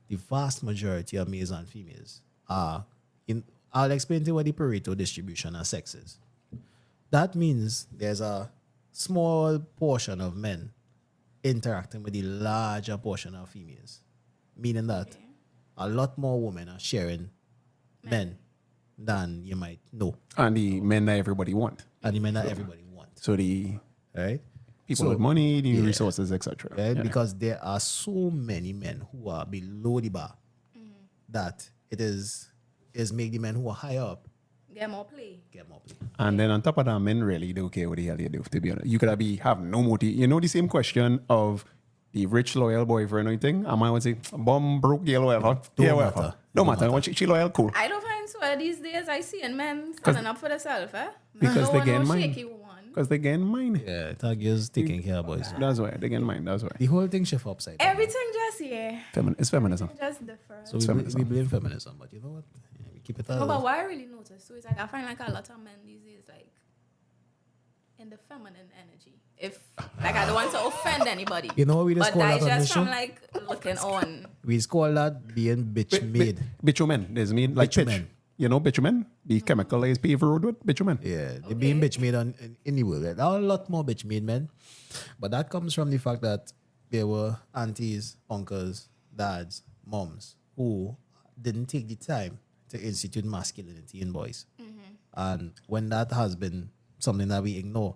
the vast majority of males and females are in. I'll explain to you what the Pareto distribution of sex is. That means there's a small portion of men interacting with the larger portion of females, meaning that a lot more women are sharing men than you might know, and the men that everybody want. and the men that everybody wants, So the right? people So- with money, the yeah. resources, etc. Right? Yeah. Because there are so many men who are below the bar that it is make the men who are higher up Get more play. get more play. And then on top of that, men really don't care what the hell you do, to be honest. You could have no motive. You know the same question of the rich, loyal boyfriend or anything? A man would say, bum, broke, girl, whatever. Don't whatever. matter. Don't matter. When she loyal, cool. I don't find so these days I see in men standing up for themselves, eh? Because no they one get no mine. shaky one. Because they gain mine. Yeah, that girl's taking care of boys. That's why. They gain mine. That's why. The whole thing shift upside down. Everything just, yeah. It's feminism. Just different. So we blame feminism, but you know what? Yeah, we keep it No, but as what I really noticed too is like I find like a lot of men these days like in the feminine energy. If like I don't want to offend anybody. You know what we just but call that's that on just the from show? like looking on. we call that being bitch made. Bitumen. There's made like pitch. Bitumen. You know bitumen? The chemical is paved road with bitumen. Yeah, they being Okay. bitch made in the world. There are a lot more bitch made men, but that comes from the fact that there were aunties, uncles, dads, moms who didn't take the time to institute masculinity in boys. And when that has been something that we ignore,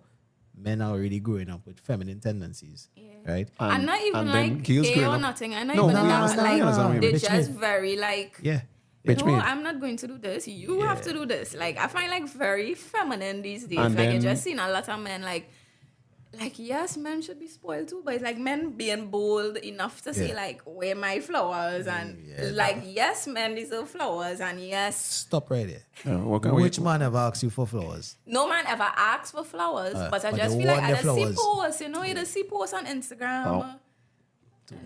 men are already growing up with feminine tendencies, right? I'm not even and then like girls gay growing or up- nothing. I'm not No, even we that. understand, we understand what you Like, mean. they're just very like, Yeah. Bitch no, made. I'm not going to do this. You have to do this. Like, I find like very feminine these days. And Like, you're then- just seeing a lot of men like, yes, men should be spoiled too, but it's like men being bold enough to say Yeah. like, where my flowers and like, yes, men deserve flowers and yes, Stop right there. What can we- Which man ever asked you for flowers? no man ever asks for flowers, but I but just they feel like want I the just see flowers. posts, you know, you just see posts on Instagram. Oh.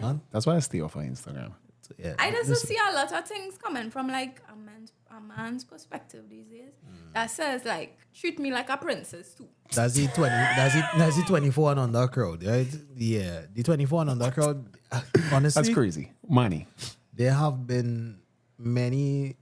Man? That's why I stay off of Instagram. So, yeah. I just Listen, see a lot of things coming from like a man's perspective these days that says like treat me like a princess too. That's the 20. That's the 24 and under crowd, right? Yeah, the 24 and under crowd. Honestly, That's crazy. Money. there have been many.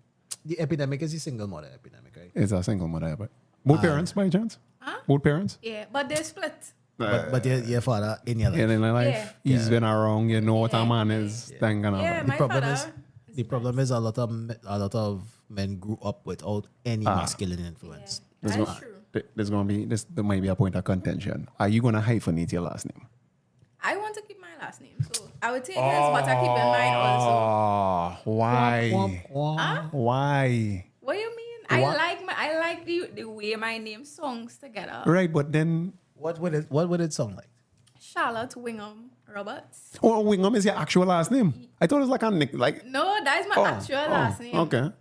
The epidemic is the single mother epidemic, right? It's a single mother, but both parents by chance? Huh? Both parents? Yeah, but they're split. But your father in your life. And in their life, Yeah. he's been around. You know what a man is. Thank God. Yeah, The my problem father. is the problem is a lot of men grew up without any masculine influence. There's That's gonna- true. There's going to be this. There might be a point of contention. Are you going to hyphenate your last name? I want to keep my last name, so I would take his, but I keep in mind also. Oh, why? Huh? Why? What do you mean? What? I like the way my name songs together. Right, but then, What would it sound like? Charlotte Wingham Roberts. oh, Wingham is your actual last name. I thought it was like a nick, like. No, that is my actual last name. Okay.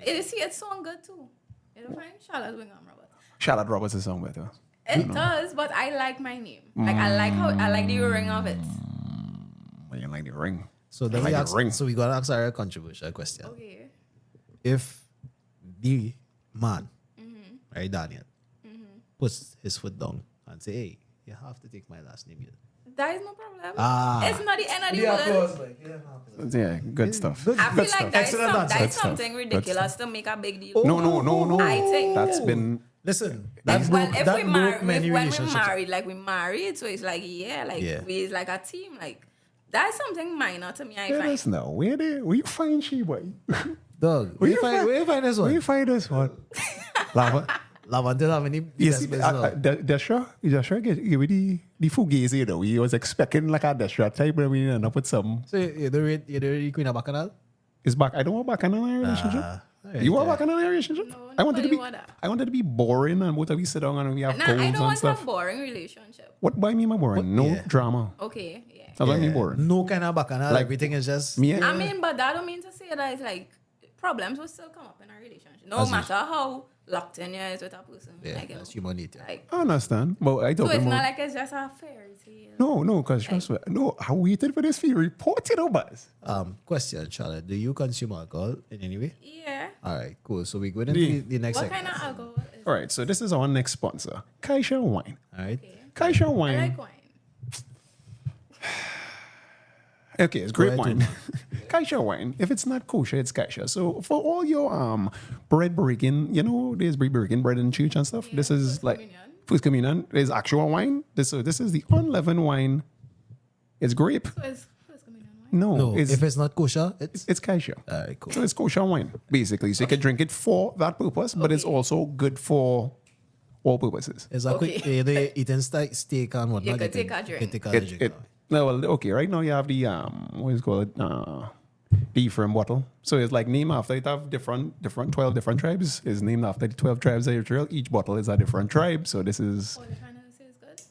You see, it sound good too. You'll find Charlotte Wingham Roberts. Charlotte Roberts is sound better. It does, but I like my name. Like I like the ring of it. I didn't like the ring. So then Like we a ask, ring. so we gotta ask her a controversial question. Okay. If the man, right, Daniel, puts his foot down and say, "Hey, you have to take my last name." That is no problem. Ah. It's not the end of the world. Yeah, good stuff. Good. I feel like that is, Excellent answer. that Good is stuff. something Good ridiculous to make a big deal. No. I think. That's been. Listen, Like, that well, broke, if that we broke married, many when we relationships. married, like we married, so it's like it's like a team. Like that's something minor to me. I Let find. us know. Where you find she boy? Dog, where you find this Where you one? find this one? Lava. Lavender have any You business see, business. Desha give me the fugazi though. He was expecting like a Desha type, but we ended up with some. So you don't read Queen of Bacchanal? Is back. I don't want back in a relationship. Alright, You want yeah. back in a relationship? No, I wanted to be. nobody want that. I wanted to be boring and both of we sit down and we have Nah, goals I don't and want stuff. a boring relationship. What by me, my boring? No yeah. drama. Okay, yeah. That's what I mean boring. No kind of Bacchanal. Like- Everything is just Me, I mean, but that don't mean to say that it's like problems will still come up in a relationship. No As matter how locked in you is with a person. yeah, like, that's human nature. like, I understand, but I so talking it's about. not like it's just a fairy tale. No, because trust me. No, I waited for this fee reported on us. Question, Charlotte. Do you consume alcohol in any way? Yeah. All right, cool. So we go into the next What segment. kind of alcohol is All right, so this is our next sponsor, Kaisha Wine. All right. okay? Kaisha I Wine. like wine. Okay, it's great Go ahead, wine. Kaisha wine. If it's not kosher, it's Kaisha. So for all your bread breaking, there's bread breaking bread in church and stuff. This is First like Communion. First Communion. There's actual wine. So this is the unleavened wine. It's grape. So it's First Communion wine. No, it's if it's not kosher, it's it's Kaisha. all right. Cool. So it's kosher wine, basically. So you can drink it for that purpose, but it's Okay. also good for all purposes. It's like Okay. they eating steak and whatnot. You could take a You drink. can take a It, drink. it, no, well, okay, right now you have the what is it called the firm bottle. So it's like named after it have different 12 different tribes. It's named after the 12 tribes of Israel. Each bottle is a different tribe. So this is Oh, you're trying to say it's good?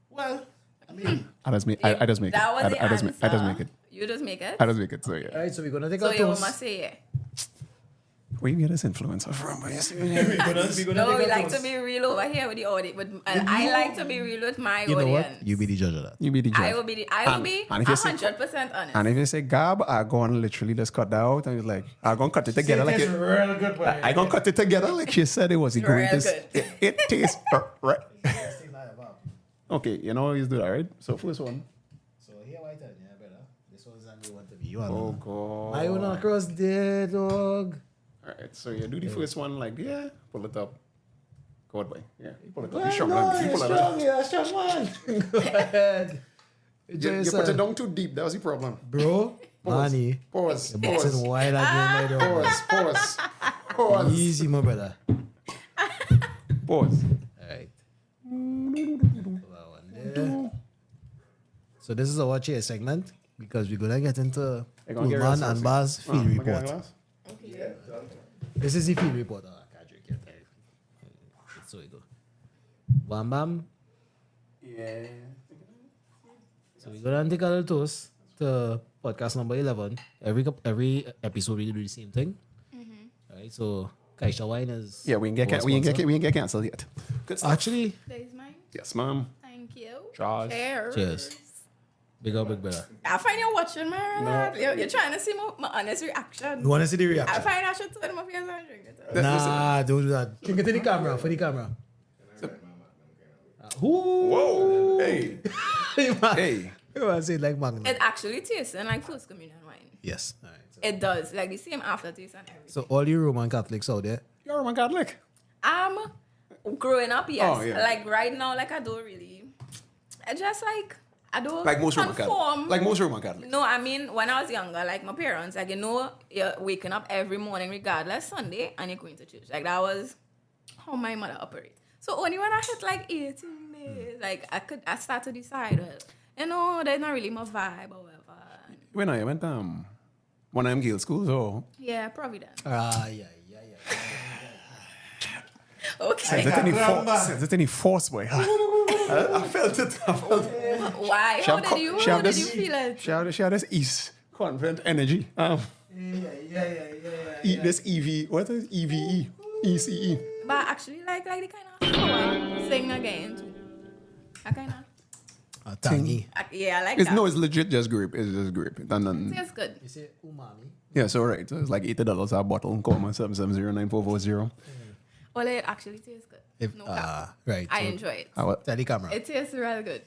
Well, I mean, I just make I just make it. That was the I just make it. You just make it? I just make it. So all yeah. right. So we're gonna take So a you toast. must say yeah. Where you get this influencer from? But yes, No, we like to be real over here with the audience. I like to be real with my You know what? audience. You be the judge of that. you be the judge. I will be And if you say- 100% honest. And if you say Gab, I go and literally just cut that out and it's like I gonna cut it together like it. real good. I gonna cut it together like she said it was the Real greatest. good. It tastes right. Okay, you know you do that, right? So first one. So here, white and yeah, brother. This one's a new one to me. You Oh want god. I went across there, dog. Alright, so you do the first one like pull it up. Go on, boy. Yeah, you pull it up. Well, You strong, no, man. You you're pull it up. strong, you're a strong man. Go ahead. Enjoy You put yourself. it down too deep. That was the problem. Bro, money. Pause. You're boxing wild again, my dog. Pause. Easy, my brother. Pause. Alright. So this is our chair segment because we're gonna get into You're gonna get Pullman rid of and Bar's field Okay, report. glass? This is the field report. Oh, I can't drink it. So we go. Bam bam. Yeah. So we're gonna take a little toast to podcast number 11. Every episode we do the same thing. Alright, so Kaisha Wine is Yeah, we ain't our sponsor. get canceled yet. Good stuff. Actually, There's mine. Yes, ma'am. Thank you. Cheers. cheers. Big up, big brother. I find you're watching my You're trying to see my honest reaction. You wanna see the I reaction? find I should turn my face and drink it. Nah, don't do that. Drink it to the camera, for the camera. Whoa. Hey. Hey. You want to say it like Magnum? It actually tastes like First Communion wine. Yes. All right. So, It does. Like the same aftertaste and everything. so all you Roman Catholics out there, You're a Roman Catholic. Growing up, yes. Oh, yeah. Like right now, like I don't really. I just like I don't Like most Roman conform. Catholics. Like most Roman Catholics. No, I mean when I was younger, like my parents, like you're waking up every morning regardless Sunday and you're going to church. Like that was how my mother operates. So only when I hit like 18 days, like I start to decide, well, that's not really my vibe or whatever. When I went one of them Gale schools, so Yeah, Providence. yeah. Okay. sense it any force, boy. I felt it. Why? How did you feel it? She had this East confident energy. This EV, what is EVE? ECE. But actually, like the kind of how I sing again too. I kind of. Tangy. Yeah, I like It's that. no, it's legit just grape. It's just grape. Tastes good. You say umami? Yeah, so right. So it's like $80 a bottle. Call me 770-9440. Well, it actually tastes good. If, No cap. right. I so enjoy it. tell the camera. It tastes really good.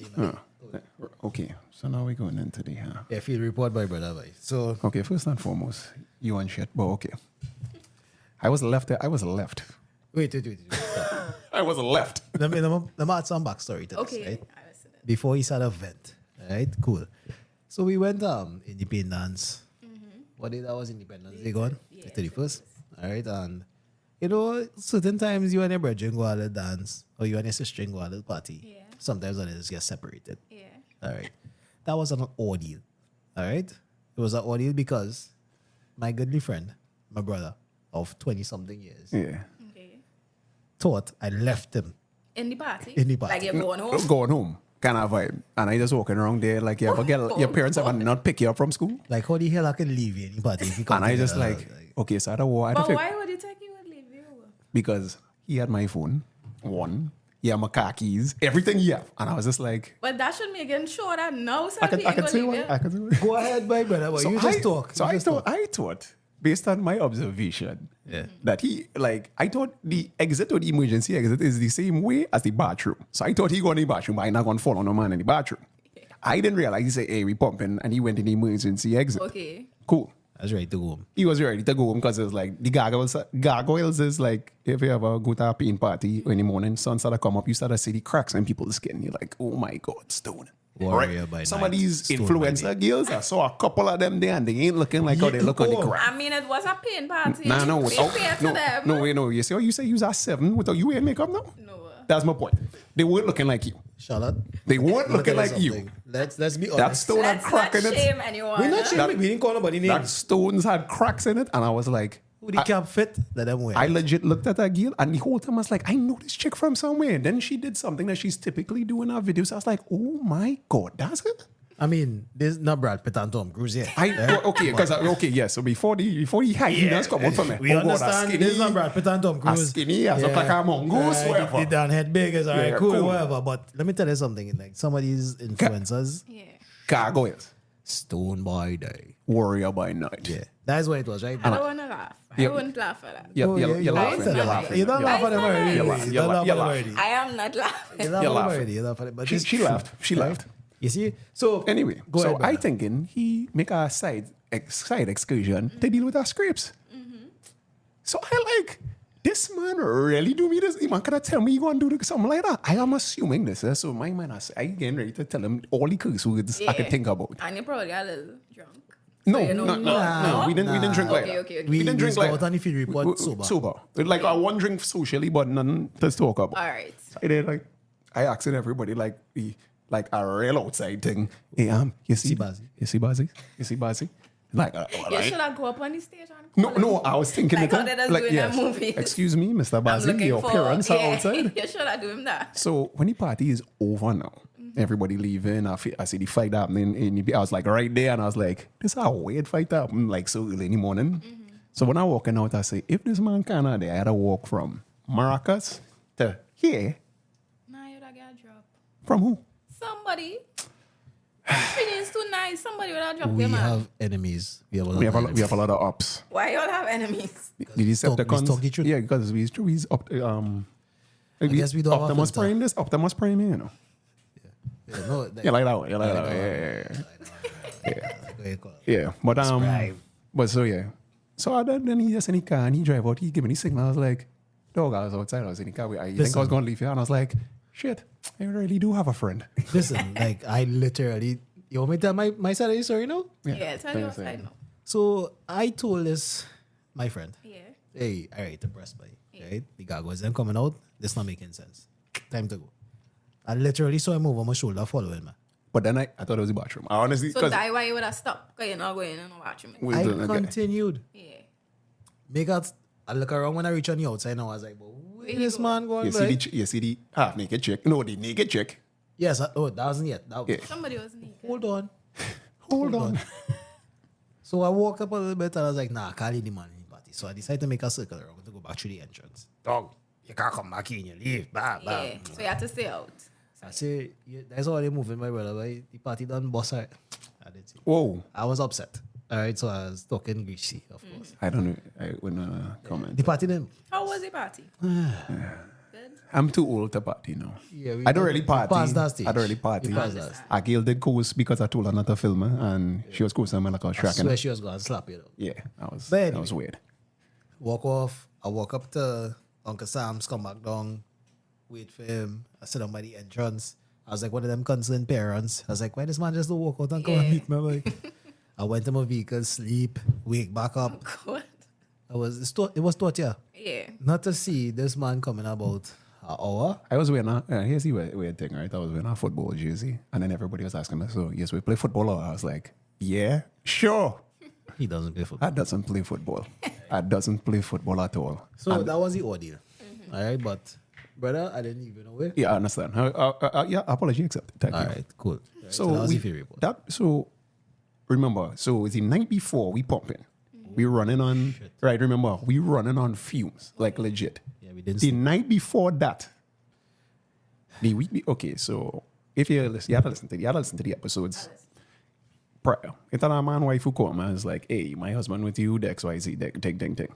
Okay, so now we're going into the Yeah, field report by brother, boy. So Okay, first and foremost, you and shit, but okay. I was left. wait. I was left. let me add some backstory to Okay. this, right? I was listening. Before he started vent. Right? Cool. So we went Independence. What day that was Independence Day gone? Yeah, The 31st. All right, and you know, certain times you and your brethren go out and dance, or you and your sister go out and party. Yeah. Sometimes they just get separated. Yeah. All right. That was an ordeal. All right. It was an ordeal because my goodly friend, my brother of 20-something years, Yeah. Okay. thought I left him. In the party? In the party. Like you're going home? Going home, kind of vibe. And I just walking around there like you ever get your parents ever not pick you up from school. Like, how the hell I can leave you in the party if you come And I just together? like, okay, so I don't want But to why would you think he would leave you? because he had my phone, one, he had my car keys, everything he have. And I was just like, But that should make him sure that now I could something say leave what? you. I could say what? Go ahead, my brother. But you just talk. So You I just thought, talk. I thought, based on my observation, that he, like, I thought the exit or the emergency exit is the same way as the bathroom. So I thought he go in the bathroom, but I not going to fall on a man in the bathroom. I didn't realize he said, hey, we pumping, and he went in the emergency exit. Okay. Cool. I was ready to go home. He was ready to go home because it was like, the gargoyles is like, if you ever go to a paint party in the morning, sun started come up, you start to see the cracks in people's skin. You're like, oh my God, stone. Warrior by Some night, of these stone by influencer girls, I saw a couple of them there and they ain't looking like how they look on the crack. I mean, it was a pain party. Nah, no, Be without, fair to no, them. no, wait, no. You see how you say you was at 7 without you wearing makeup now? No. That's my point. They weren't looking like you. Charlotte, They weren't let me looking tell like you. something. Let's be That honest. stone had Let's crack not in it. shame anyone. We're not huh? shaming. We didn't call nobody That names. stones had cracks in it, and I was like, Who the cap fit? Let them wear. I legit looked at that girl, and the whole time I was like, I know this chick from somewhere. And then she did something that she's typically doing in her videos. I was like, oh my God, that's it. I mean, this not Brad Pitt and Tom Cruise yet. Okay, because yeah. So before the height, he does come out for me. We Oh God, understand this is not Brad Pitt and Tom Cruise. skinny, as look like a mongoose, whatever. The down head big is alright, Yeah, cool, cool. whatever. But let me tell you something. Like some of these influencers, Yeah. Gargoyles, stone by day. warrior by night. Yeah, that's what it was, right? I don't want to laugh. Yeah. I wouldn't laugh at that. You're Oh, yeah, laughing. right. You're laughing. You don't laugh at them already. You're laughing. You don't laugh at them You're already. I am not laughing. You don't You're laugh laughing. already. You laugh at it. But She laughed. She laughed. You see? So Anyway, go so ahead, brother. I thinking he make a side excursion to deal with our scrapes. So I like this man really do me this? Man, can I tell me you gonna do something like that? I am assuming this. So my man, I getting ready to tell him all the curse words I could think about. And you probably got a little drunk. No, So, you know, no, we didn't drink like that. Okay. We didn't drink go like out on the field report sober. Like one drink socially, but none to talk about. All right. So I did I asked everybody like a real outside thing. Hey, you see Bazzi? You see Bazzi? You see Bazzi? Like, You should have go up on the stage and call no, him. I was thinking Like how they does do in that movie. Excuse me, Mr. I'm Bazzi, looking your for parents are outside. You should have do him that. So when the party is over now, everybody leaving, I see the fight happening. And I was like right there, and I was like, this is a weird fight happening like so early in the morning. So when I walking out, I say, if this man can't there, I had to walk from Maracas to here. Nah, you'd have got a drop. From who? Somebody. Trinidad's too nice. Somebody would have dropped We them out. have enemies. We have a lot We of have enemies. a lot of ups. Why y'all have enemies? The Decepticons. talk the truth. Yeah, because we's up. I guess we don't have Optimus filter. Prime this, Optimus Prime, you know. Yeah, no, Yeah, like that one. Yeah, like that one. Yeah. Yeah, but Prime. but so yeah, so then he just in the car and he drive out. He give me the signal. I was like, dog, I was outside. I was in the car. I think I was Listen. gonna leave here, and I was like, shit, I really do have a friend. Listen, like I literally, you want me to tell my side of the story now? Yeah, tell you what I know. So I told this, my friend, Yeah. hey, all right, the press by, right? The gargoyles them coming out. This not making sense. Time to go. I literally saw him over my shoulder following me. But then I thought it was the bathroom. I honestly, So that's why you would have stopped. Because you're not going in and watching me. With I the- okay. continued. Yeah. Make out. I look around when I reach on the outside and I was like, where Where this he man going? you see the half naked chick. No, the naked chick. Yes. That wasn't yet. Yeah. Somebody was naked. Hold on. Hold on. So I walk up a little bit and I was like, nah, I can't leave the man in the party. So I decided to make a circle around to go back through the entrance. Dog, you can't come back in, you leave. Blah, blah. Yeah. So you had to stay out. I say, yeah, that's how they moving, my brother. Right? The party done boss out. I did see. Whoa. I was upset. All right, so I was talking greasy, of course. I don't know. I wouldn't comment. The party then, How was the party? Good. I'm too old to party now. yeah, I don't really party. Past that stage. I don't really party. We passed that stage. Akil did coast because I told her not to film her, and she was coasting me like I was I tracking swear her. she was going to slap you. Though. Yeah, that was But that was anyway. weird. Walk off. I walk up to Uncle Sam's, come back down, wait for him. I sit down by the entrance. I was like one of them concerned parents. I was like, why this man just don't walk out and come and Yeah. meet me? Like, I went to my vehicle, sleep, wake back up. Good. It was torture. Yeah. Not to see this man coming about an hour. I was wearing here's the weird thing, right? I was wearing a football jersey, and then everybody was asking me, so yes, we play football? Or I was like, yeah, sure. He doesn't play football. I doesn't play football. I doesn't play football at all. So And- that was the ordeal. All right, but brother, I didn't even know it. yeah, I understand. Yeah, apology accepted. Thank All you. right, cool. Right, So, that was we, the free report. so remember, so it's the night before we pumping. We running on right. Remember, we running on fumes, like legit. Yeah, we didn't The sleep. night before that, the week. Okay, so if you listen, you have to listen to the episodes prior. It's a man wife who called me. I was like, hey, my husband with you, the XYZ, thing.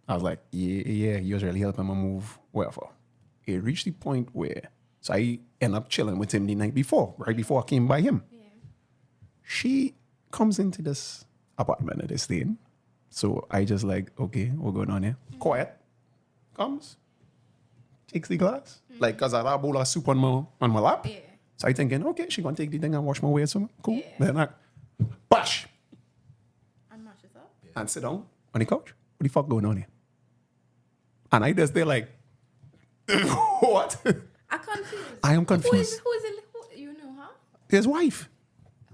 I was like, yeah, he was really helping me move wherever. It reached the point where, so I end up chilling with him the night before, right before I came by him. Yeah. She comes into this apartment that they stay in. So I just like, okay, what's going on here? Quiet. Comes, takes the glass. Like, cause I had a bowl of soup on my lap. Yeah. So I thinking, okay, she gonna take the thing and wash my way or something. Cool. Yeah. Then I bash And match it up. and sit down on the couch. What the fuck going on here? And I just there like, what? I'm confused. I am Who confused. is it? Who, you know, huh? His wife.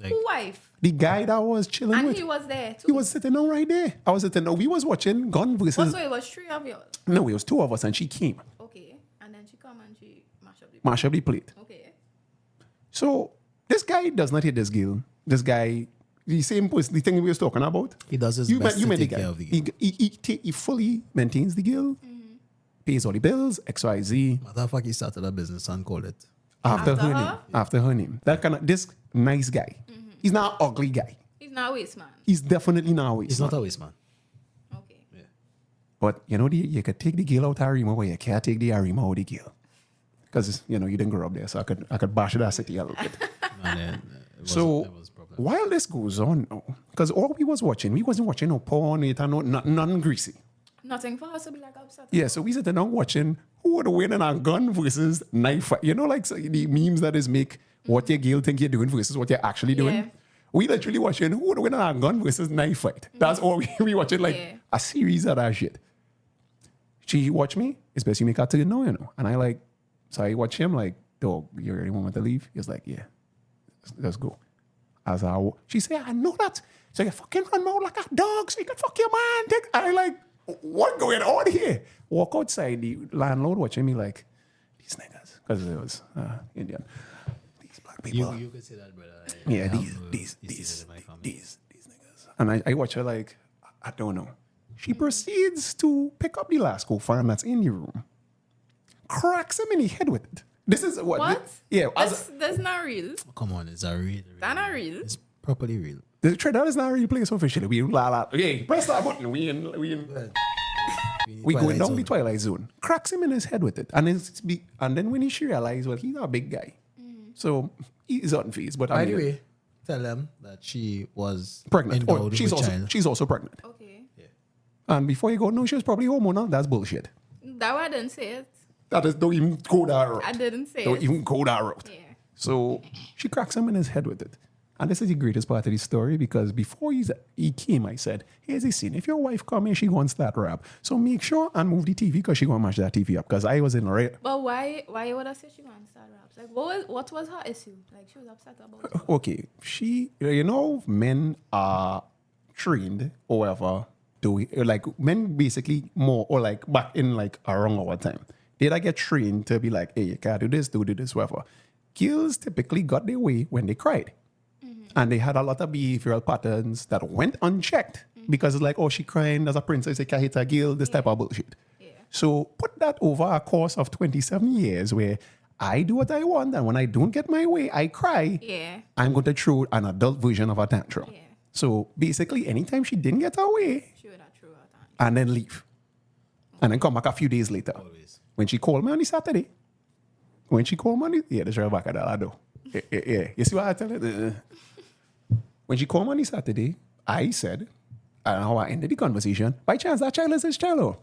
Like, Who wife? The guy that I was chilling And with. he was there He too. was sitting down right there. I was sitting down. We was watching Gun versus. Also, it was 3 of yours. No, it was 2 of us and she came. Okay. And then she come and she mash up the Mash up the plate. Okay. So this guy does not hit this girl. This guy, the same person, the thing we was talking about. he does his You best met to the take guy. care of the girl. He fully maintains the girl, pays all the bills, XYZ, Matter of fact, he started a business and called it. after After her her? name. After her name. That kind of, this nice guy. He's not an ugly guy. He's not a waste man. He's definitely not a waste He's man. not a waste man. Okay. But you know, you could take the girl out of Arima, but you can't take the Arima out of the girl. Because, you know, you didn't grow up there, so I could bash that city a little bit. Man, So it was a problem. while this goes on, because all we wasn't watching no porn, it and no, nothing greasy. Nothing for us to be like upset. Yeah, so we sitting down watching who would win in a gun versus knife fight. You know, like so the memes that is make what your girl think you're doing versus what you're actually doing. Yeah. We literally watching who would win in a gun versus knife fight. That's all we watching, like Yeah. a series of that shit. She watch me, especially make her to know, you know. And I like, so I watch him like, dog, you ready want to leave? He's like, yeah, let's go. As she say, I know that. So you fucking run mouth like a dog so you can fuck your man. I like, what going on here? Walk outside, the landlord watching me like, these niggas, because it was Indian. These black people. You could say that, brother. Yeah, these niggas. And I watch her like, I don't know. She proceeds to pick up the Lasco fan that's in the room, cracks him in the head with it. This is what? Yeah. That's not real. Come on, it's a real. That's not real. It's properly real. The Trinidad is not really place officially. We Hey, press that button. We going down the Twilight Zone. Cracks him in his head with it. And then when he realized, well, he's a big guy. So he's unfazed. But By the way, tell them that she was pregnant. endowed with a child. She's also pregnant. Okay. And before you go, no, she was probably hormonal. That's bullshit. That why I didn't say it. That is, don't even go that route. I didn't say Don't it. even go that route. Yeah. So she cracks him in his head with it. And this is the greatest part of the story because before he came, I said, here's the scene. If your wife come here, she wants that rap. So make sure and move the TV because she going to mash that TV up. Because I was in the right. But why would I say she wants that raps? Like, what was her issue? Like, she was upset about it. Okay. Men are trained or whatever men basically more or like back in like around our time. They like get trained to be like, hey, you can't do this, whatever. Girls typically got their way when they cried. And they had a lot of behavioral patterns that went unchecked because it's like, oh, she crying as a princess, they can't hit a girl, this type of bullshit. Yeah. So put that over a course of 27 years where I do what I want and when I don't get my way, I cry. Yeah. I'm going to throw an adult version of a tantrum. Yeah. So basically, anytime she didn't get her way, She would have threw her down. and then leave. And then come back a few days later. Always. When she called me on the Saturday, this right back at that, I do. Yeah. You see what I tell you? When she called me on the Saturday, I said, and how I ended the conversation, by chance, that child is his child. All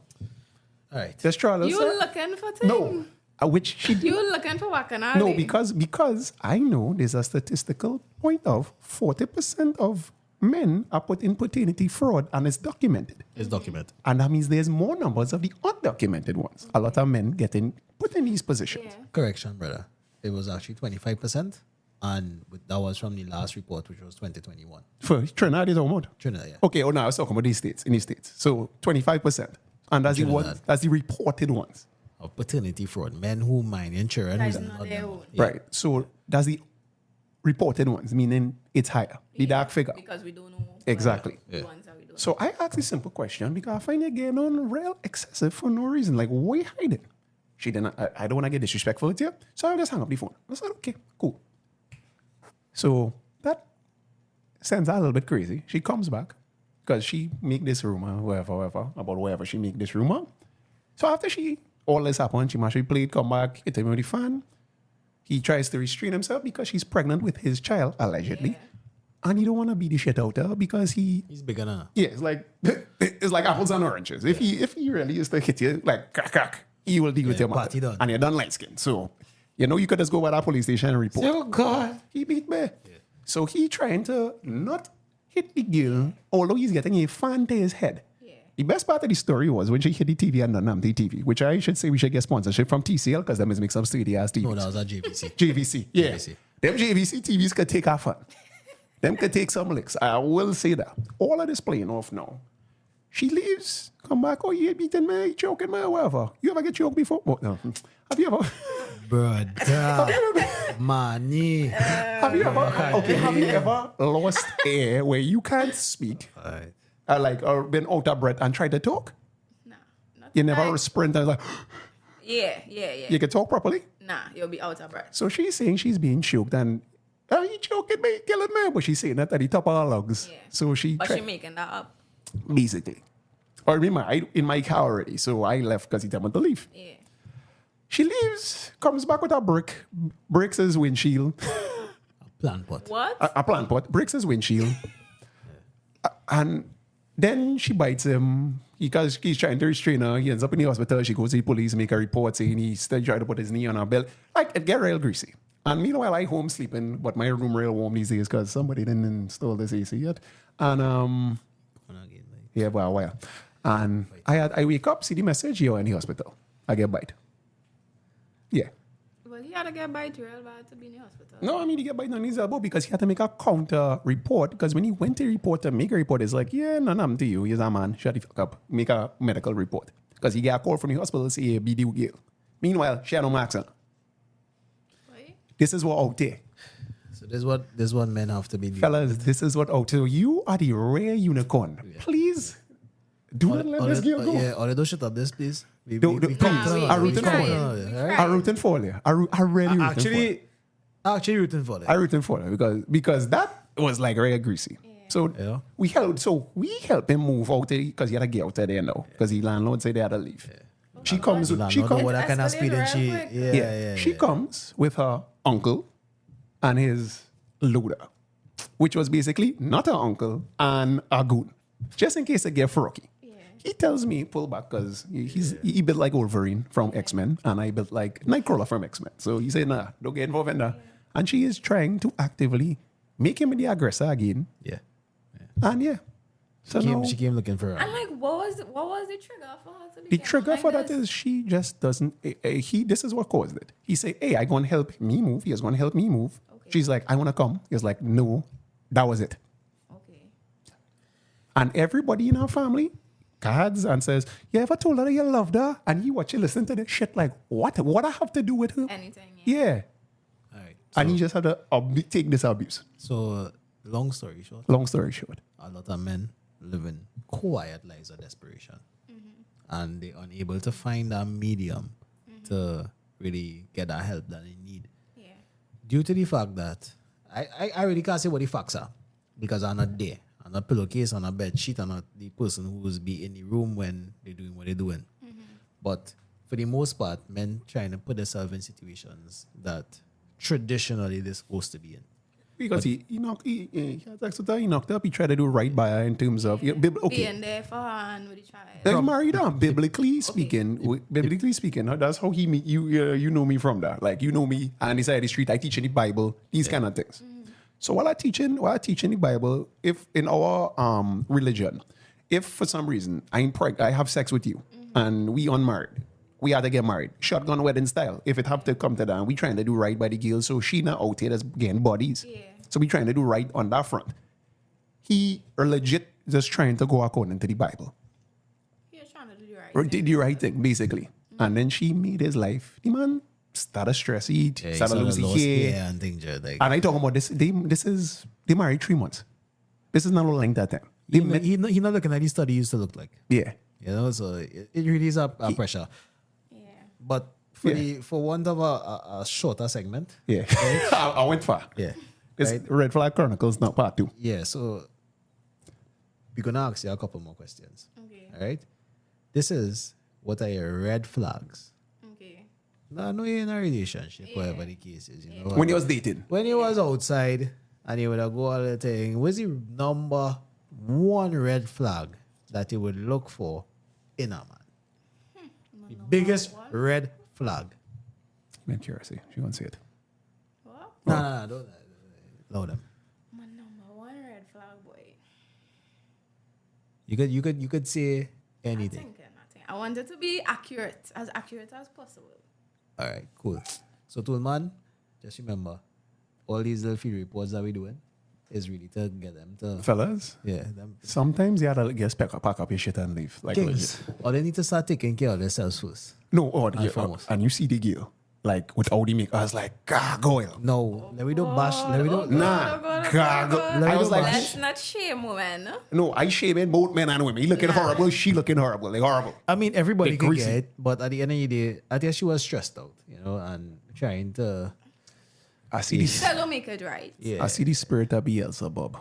right. This child is... You looking for things? No. Which she did. You looking for Wakanali? No, because I know there's a statistical point of 40% of men are put in paternity fraud and it's documented. It's documented. And that means there's more numbers of the undocumented ones. A lot of men getting put in these positions. Yeah. Correction, brother. It was actually 25%. And that was from the last report, which was 2021. For Trinidad is almost. Trinidad, yeah. Okay, now I was talking about these states, in these states. So 25%. And that's Trinidad. that's the reported ones. Of paternity fraud. Men who mind children. That who's is not not their them. own. Yeah. Right. So that's the reported ones, meaning it's higher. The dark figure. Because we don't know. Exactly. The Yeah. ones that we don't So I asked a simple question because I find it getting on real excessive for no reason. Like, why hide it? She didn't. I don't want to get disrespectful with you, so I just hung up the phone. I said, okay, cool. So that sends her a little bit crazy. She comes back because she make this rumor, whatever she make this rumor. So after all this happened, she must played, come back, hit him with the fan. He tries to restrain himself because she's pregnant with his child, allegedly. Yeah. And he don't want to beat the shit out of her because He's bigger than her. yeah, it's like apples and oranges. If he really is to hit you, like crack, he will deal with your party mother. done. And you're done light skin. So, you could just go by that police station and report. Oh, God. He beat me. So he trying to not hit the girl, although he's getting a fan to his head. Yeah. The best part of the story was when she hit the TV and non the TV, which I should say we should get sponsorship from TCL because them is make some sturdy ass TVs. No, that was at JVC. JVC, yeah. JVC. Them JVC TVs could take our fun. Them could take some licks. I will say that. All of this playing off now. She leaves, come back, oh, you beating me, choking me, whatever. You ever get choked before? Oh, no. Have you ever? Brother. Money. Have you ever lost air where you can't speak? Right. Or been out of breath and tried to talk? Nah. Not You never like, sprint and like, Yeah. you can talk properly? Nah, you'll be out of breath. So she's saying she's being choked and, you choking me, killing me. But she's saying that at the top of her lungs. Yeah. So she But tried. she making that up. Basically. Or remember, I in my car already, so I left because he told me to leave. Yeah. She leaves, comes back with a brick, breaks his windshield, Plant pot. What? a plant pot, breaks his windshield, and then she bites him, Because he's trying to restrain her. He ends up in the hospital. She goes to the police, make a report saying he's still trying to put his knee on her belt. Like, it get real greasy. And meanwhile, I home sleeping, but my room real warm these days because somebody didn't install this AC yet. And, yeah, well, why? And I wake up, see the message, you're in the hospital. I get bite. Yeah. Well, he had to get bite real bad to be in the hospital. No, I mean, he get bite on his elbow because he had to make a counter report. Because when he went to report to make a report, it's like, yeah, none of them to you. He's a man. Shut the fuck up. Make a medical report. Because he get a call from the hospital say, hey, be the girl. Meanwhile, she had no marks on her. Right? This is what out there. So this is what men have to be doing. Fellas, this is what out there. You are the rare unicorn. Yeah. Please do not let this girl go. Yeah, or don't shut up this, please. I'm rooting for you. I really rooting for you. I rooting for you because that was like real greasy. Yeah. So we help him move out there because he had to get out of there now because the landlord said they had to leave. Yeah. She comes with that kind of speed and she comes with her uncle and his loader, which was basically not her uncle and a goon, just in case they get froggy. He tells me pull back because he built like Wolverine from X-Men and I built like Nightcrawler from X-Men. So he said, nah, don't get involved in that. And she is trying to actively make him the aggressor again. Yeah. And yeah. So she came looking for her. And like, what was the trigger for her to be the trigger like for that is she just doesn't, this is what caused it. He say, hey, I going to help me move. He's going to help me move. Okay. She's like, I want to come. He's like, no, that was it. Okay. And everybody in our family cards and says, you ever told her you loved her? And he watch you listen to this shit like, what? What I have to do with her? Anything. Yeah. All right. And he just had to take this abuse. So, long story short, a lot of men living quiet lives of desperation. Mm-hmm. And they're unable to find a medium to really get that help that they need. Yeah. Due to the fact that, I really can't say what the facts are because I'm not there. On a pillowcase, on a bed sheet, and not the person who's be in the room when they're doing what they're doing. Mm-hmm. But for the most part, men trying to put themselves in situations that traditionally they're supposed to be in. Because he knocked up. He tried to do right by her in terms of being there for her and with the child. They're married on. Biblically speaking, that's how he meet you. You know me from that. Like you know me, and inside the street, I teach in the Bible these kind of things. Mm-hmm. So while I teach in the Bible, if in our religion, if for some reason I have sex with you and we unmarried, we have to get married, shotgun wedding style. If it have to come to that, we trying to do right by the girl, so she not out here that's getting bodies. Yeah. So we trying to do right on that front. He are legit just trying to go according to the Bible. He was trying to do the right thing. Did the right thing, basically. Mm-hmm. And then she made his life. The man started stress eat, started losing hair. And things like. And I talk about this. They married 3 months. This is not like that time. He not looking at his study used to look like. Yeah. You know, so it really is a pressure. Yeah. But for want of a shorter segment. Yeah. Right? I went far. Yeah. It's right? Red Flag Chronicles, not part 2. Yeah, so we're gonna ask you a couple more questions. Okay. All right. This is what are your red flags? Okay. No, you're in a relationship, whatever the case is. You know, when you was dating. When you was outside and you would go all the thing, what's the number one red flag that you would look for in a man? The biggest red flag. I'm curious. She won't say it. What? No, don't. Load them. My number one red flag, boy. You could say anything. I want it to be accurate as possible. All right, cool. So, Toolman, just remember, all these little field reports that we're doing is really to get them to... Fellas? Yeah. Sometimes you have to just pack up your shit and leave. Like Kings, or they need to start taking care of themselves first. No, and you see the girl. Like with all the makeup, I was like, gargoyle. No, let me don't bash. Let me don't. Gargoyle. I was like, let's not shame women. No, I shaming both men and women. He looking horrible. She looking horrible. Like horrible. I mean, everybody can get it, but at the end of the day, I think she was stressed out, you know, and trying to. I see this. Fellow make it right. Yeah. I see the spirit of Beelzebub.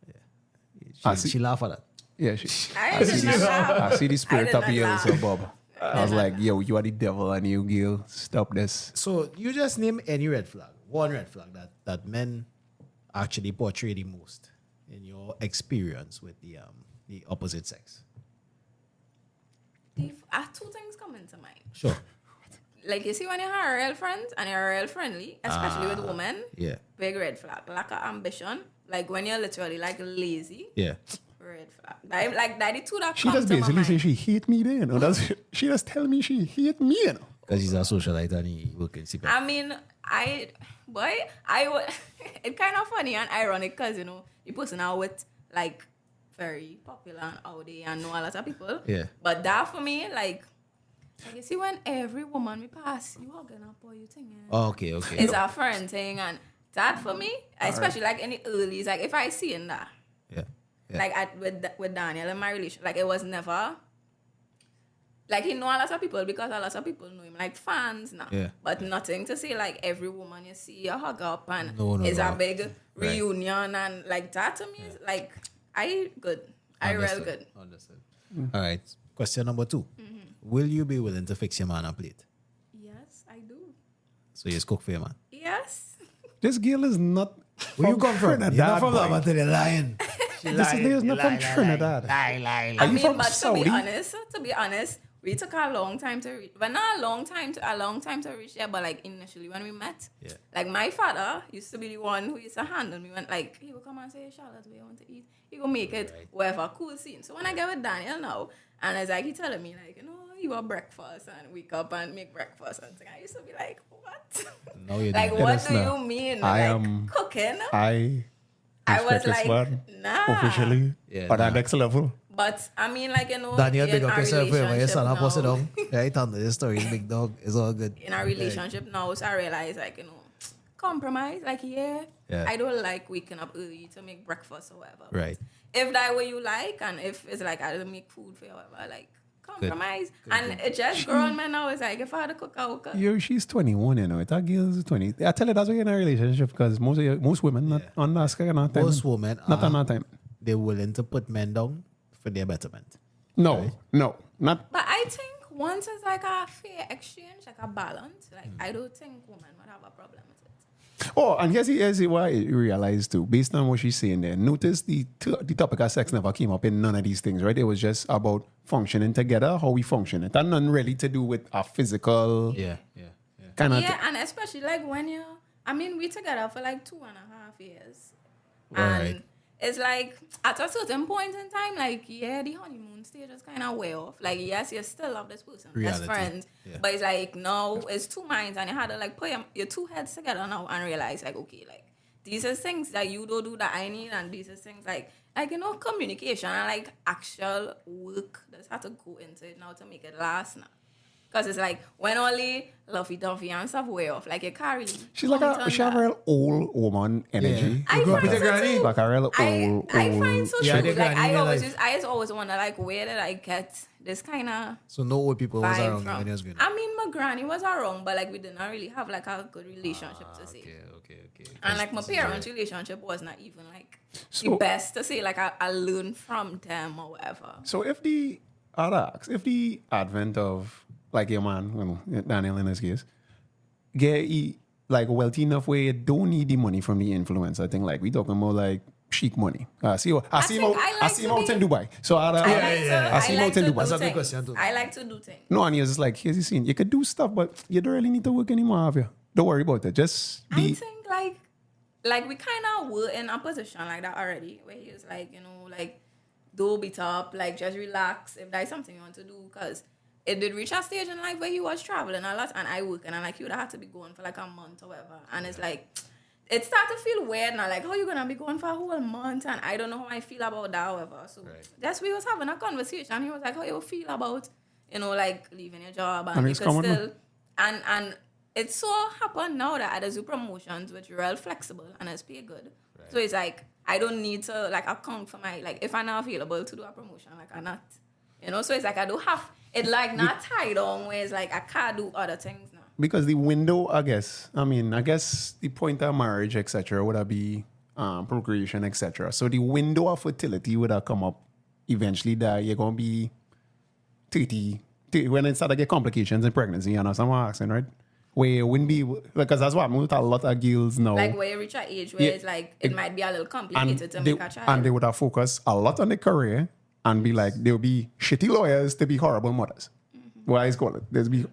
Yeah. She laugh at that. Yeah, I see the spirit of Beelzebub. I was like, yo, you are the devil and you, Gil. Stop this. So you just name any red flag, one red flag that men actually portray the most in your experience with the opposite sex. two things come into mind. Sure. Like, you see, when you have real friends and you're real friendly, especially with women, Yeah. big red flag. Lack of ambition. Like, when you're literally, like, lazy, Yeah. red flag. Like, that the two that She come just to my basically say mind. she hate me then. Or does she just tell me she hate me, you know? Because he's a socialite and he works in CPAC. I mean, it's kind of funny and ironic because, you know, the person out with, like, very popular and out there and know a lot of people. Yeah. But that for me, like you see, when every woman we pass, you hugging up or you thinking. Okay. It's a friend thing, and that for me, especially like in the earlys, like if I see in that, Yeah. like with Daniel in my relationship, like it was never. Like, he know a lot of people because a lot of people know him, like fans now. Yeah. But nothing to say, like, every woman you see, you hug up and No, it's no. a big reunion. And, like, that to me is, like, I good. I real good. Understood. All right. Question number 2. Will you be willing to fix your man a plate? Yes, I do. So you just cook for your man? Yes. This girl is not Where you come from? You're not from boy. the lion. This is not from Trinidad. Lie. Are you from but Saudi? to be honest, we took a long time to reach. But not a long time to reach there. But like initially when we met, like my father used to be the one who used to handle me. When like he would come and say, Charlotte, we want to eat. He would make it whatever cool scene. So when I get with Daniel now, and it's like he telling me like, you know, you want breakfast and wake up and make breakfast and thing. I used to be like, what? No, you like don't. what Yes, do no. you mean? I like am- cooking? I I was respect this like, man nah. officially Yeah, on nah. that next level. But I mean, like, you know, Daniel, in big up our yourself wherever your relationship son pass it now- down. Right under the story, big dog. It's all good. in our relationship now, so I realize, like, you know, compromise. Like, Yeah. I don't like waking up early to make breakfast or whatever. Right. If that way you like, and if it's like I don't make food for you or whatever, like, compromise. And it just grown man now is like, if I had to cook, I would cook. Yo, she's 21, you know. That girl's 20. I tell you that's why you're in a relationship because most women not on that kind of time. Most women not are on that time. they're willing to put men down for their betterment. No, not. But I think once it's like a fair exchange, like a balance, like I don't think women would have a problem with it. Oh, and here's why I realized too, based on what she's saying there. Notice the topic of sex never came up in none of these things, right? It was just about functioning together, how we function. It had nothing really to do with our physical Yeah. kind of. Yeah, and especially like when we together for like 2.5 years. Right. And it's like at a certain point in time, like, yeah, the honeymoon stage is kind of way off. Like, yes, you still love this person Reality. as friends. Yeah. But it's like, no, it's two minds. And you had to like put your two heads together now and realize like, okay, like these are things that you don't do that I need. And these are things like, you know, communication and like actual work that's had to go into it now to make it last now. Because it's like, when only lovey-dovey and stuff way off, like, you can't really She's like count she on have a that. real old woman energy. I You grew up find with so your granny? too. Like a real old. I find so Yeah, true. the Like, granny in your life. I just always wonder, like, where did I get this kind of So no old people was vibe around from? when you was growing up. I mean, my granny was around, but, like, we didn't really have, like, a good relationship to say. Okay. And, like, my parents' relationship was not even, like, So- the best to say, like, I learned from them or whatever. So if the advent of like your man, well, Daniel in this case, get like wealthy enough where you don't need the money from the influencer thing. Like we talking about like chic money. I see him out in Dubai. So I see him out in Dubai. That's a good question too. I like to do things. No, and you're just like, here's the scene. You could do stuff, but you don't really need to work anymore, have you? Don't worry about it. Just I be. think like we kind of were in a position like that already, where he was like, you know, like, don't beat up, like, just relax if that's something you want to do, because it did reach a stage in life where he was traveling a lot and I working, and like, he would have had to be going for like a month or whatever, and it's like, it started to feel weird now, like, how you gonna be going for a whole month, and I don't know how I feel about that, however. So that's we was having a conversation. He was like, how you feel about, you know, like, leaving your job, and you he's could coming still, and it so happened now that I do promotions which are real flexible and it's pay good. So it's like, I don't need to like account for my, like, if I'm not available to do a promotion, like, I'm not, you know. So it's like, I do have it, like, not tied on where it's like I can't do other things now. Because the window, I guess the point of marriage, etc., would have be procreation, etc. So the window of fertility would have come up eventually that you're going to be 30 when it start to get complications in pregnancy, you know, someone asking, right? Where it wouldn't be, because that's what I'm with a lot of girls now. Like, where you reach an age where it's like, it might be a little complicated to make a child. And they would have focused a lot on their career and be like, there'll be shitty lawyers to be horrible mothers. What I call it. There's be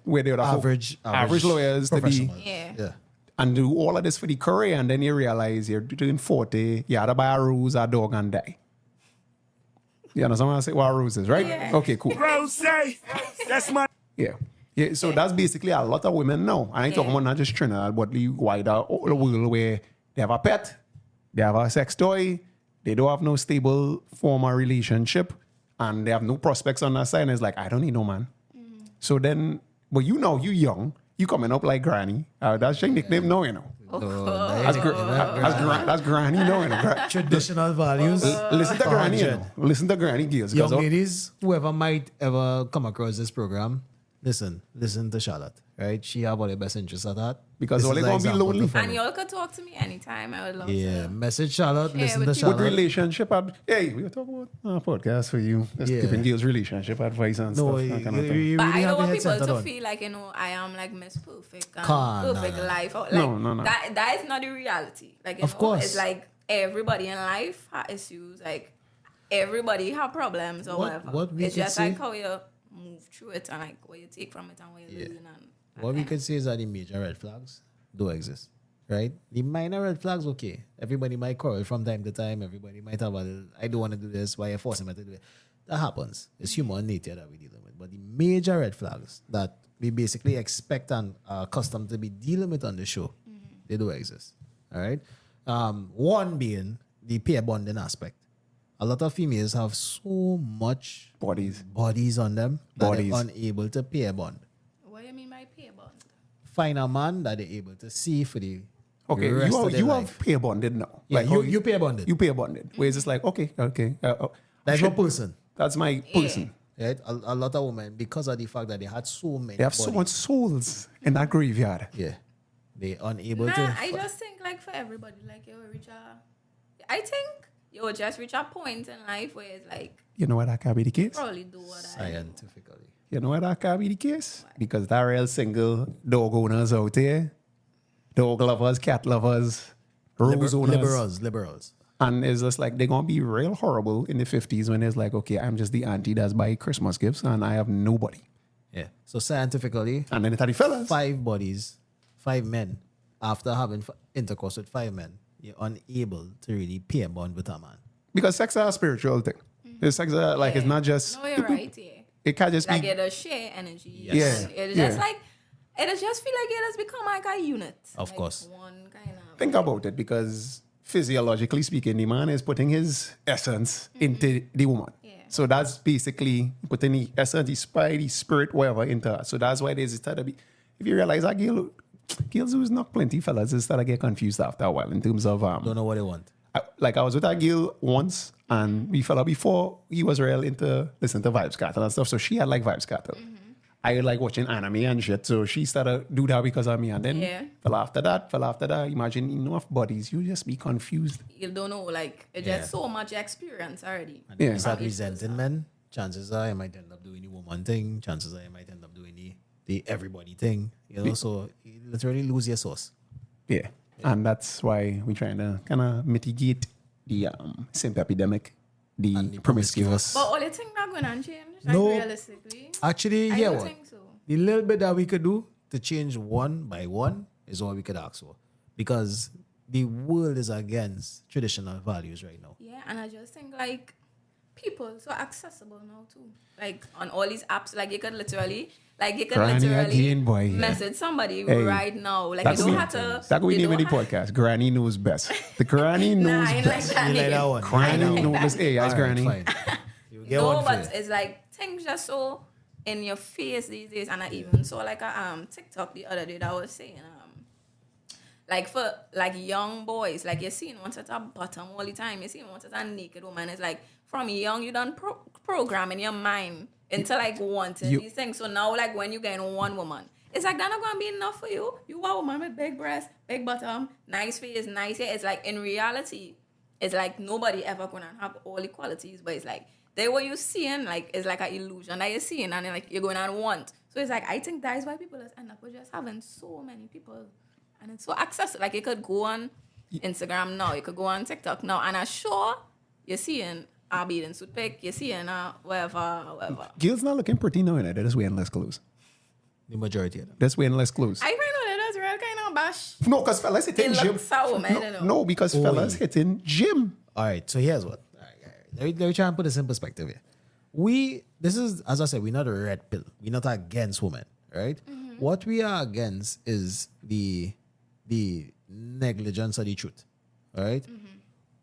where they're Average lawyers to be professionals. Yeah. and do all of this for the career, and then you realize you're doing 40, you had to buy a rose, a dog, and die. You understand what I say? What a rose is, right? Yeah. Okay, cool. Rose, that's my. Yeah. Yeah, so that's basically a lot of women know. I ain't talking about not just Trinidad, but the wider all the world where they have a pet, they have a sex toy, they don't have no stable form of relationship, and they have no prospects on that side. And it's like, I don't need no man. So then, but you know, you young, you coming up like Granny. That's your nickname, no, you know. That's Granny, no, you know. Traditional values. Listen to Granny, you know. Listen to Granny girls. 'cause Young all- ladies, whoever might ever come across this program, listen to Charlotte, right? She have all the best interests at heart. Because This all is they the gonna be example lonely. to follow. And y'all could talk to me anytime. I would love Yeah, to. message Charlotte, Share listen with to you. With Charlotte. relationship, hey, we were talking about a podcast for you. Just Yeah. giving girls relationship advice and No, stuff. you, that kind of you, thing. you But really I have don't your want head people centered to on. feel like, I am like Miss Perfect. Nah. Life. Like, No. That is not the reality. Like, Of course. It's like everybody in life has issues. Like, everybody have problems or whatever. what we it's could just say- like how you move through it and like what you take from it and what you learn. And What we could say is that the major red flags do exist, right? The minor red flags, okay. Everybody might quarrel from time to time. Everybody might have I don't want to do this. Why you forcing me to do it? That happens. It's human nature that we're dealing with. But the major red flags that we basically expect and are accustomed to be dealing with on the show, they do exist. All right. One being the pair bonding aspect. A lot of females have so much bodies on them that Bodies. they're unable to pair bond. what do you mean by pair bond? Find a man that they're able to see for the Okay, rest of their you life. have pair bonded now. Yeah, how you pair bonded. You pair bonded. Where it's just like, okay. That's one person, That's my person. right? A lot of women, because of the fact that they had so many They have so bodies, much souls in that graveyard. yeah, they unable Nah, to. I just think like for everybody, like you will reach I think you will just reach a point in life where it's like You know why that can't be the case? probably do what I Scientifically, You know why that can't be the case? Because there are real single dog owners out there, dog lovers, cat lovers, rose owners. liberals. And it's just like they're gonna be real horrible in the 50s when it's like, okay, I'm just the auntie that's buy Christmas gifts and I have nobody. Yeah. So scientifically, And then it's the fellas. 5 bodies, 5 men, after having intercourse with 5 men, you're unable to really pair bond with a man. Because sex is a spiritual thing. It's sex, like, it's not just, No, you're right, yeah. it can't just Like be, it does share energy. Yes. It's Yeah. just like it just feel like it has become like a unit. Of Like course. One kind of think about it, because physiologically speaking, the man is putting his essence into the woman. Yeah. So that's basically putting the essence, the spirit, whatever, into her. So that's why there's start to be, if you realize that girls who's not plenty fellas, they start to get confused after a while in terms of, Don't know what they want. I was with a girl once, and we fell out before he was real into listening to Vibes Cartel and stuff. So she had like Vibes Cartel. I like watching anime and shit. So she started do that because of me. And then fell after that. Imagine enough bodies. You just be confused. you don't know, like it's Yeah. just so much experience already. And if Yeah. you start resenting men, chances are you might end up doing the woman thing. Chances are you might end up doing the everybody thing. You know, so you literally lose your source. Yeah. And that's why we're trying to kind of mitigate the simp epidemic, the promiscuous. But all you think not going to change, like No. realistically. Actually, I yeah, don't what? think so. The little bit that we could do to change one by one is all we could ask for. Because the world is against traditional values right now. Yeah, and I just think like people so accessible now too. Like on all these apps, like you could literally Granny again, boy. message somebody Hey, right now. Like That's you don't me. have to. That could be you name of the don't have- podcast. Granny knows best. The Granny Nah, knows I ain't like best. that. You like nigga. that one? Granny knows. Hey, that's All right, Granny. fine. You get No, one for but you. it's like things just so in your face these days. And I even saw like a TikTok the other day that was saying like for like young boys, like you're seeing one at a bottom all the time. You're seeing one at a naked woman. It's like from young you done program in your mind into like wanting these things. So now like when you get one woman, it's like that not gonna be enough for you. You want a woman with big breasts, big bottom, nice face, nice hair. It's like in reality, it's like nobody ever gonna have all the qualities, but it's like they what you seeing like is like an illusion that you're seeing and then like you're going and want. So it's like I think that is why people just end up with just having so many people. And it's so accessible. Like you could go on Instagram now, you could go on TikTok now, and I'm sure you're seeing a bathing suit pic, you see, and whatever. Girls not looking pretty now, they're just wearing less clothes. The majority of them. Just wearing less clothes. I find out that that's real kind of bash. No, because fellas hitting It gym. looks sour, man, I don't know. No, because fellas hitting gym. All right, so here's what. All right. Let me try and put this in perspective here. This is, as I said, we're not a red pill. We're not against women, right? What we are against is the negligence of the truth, all right?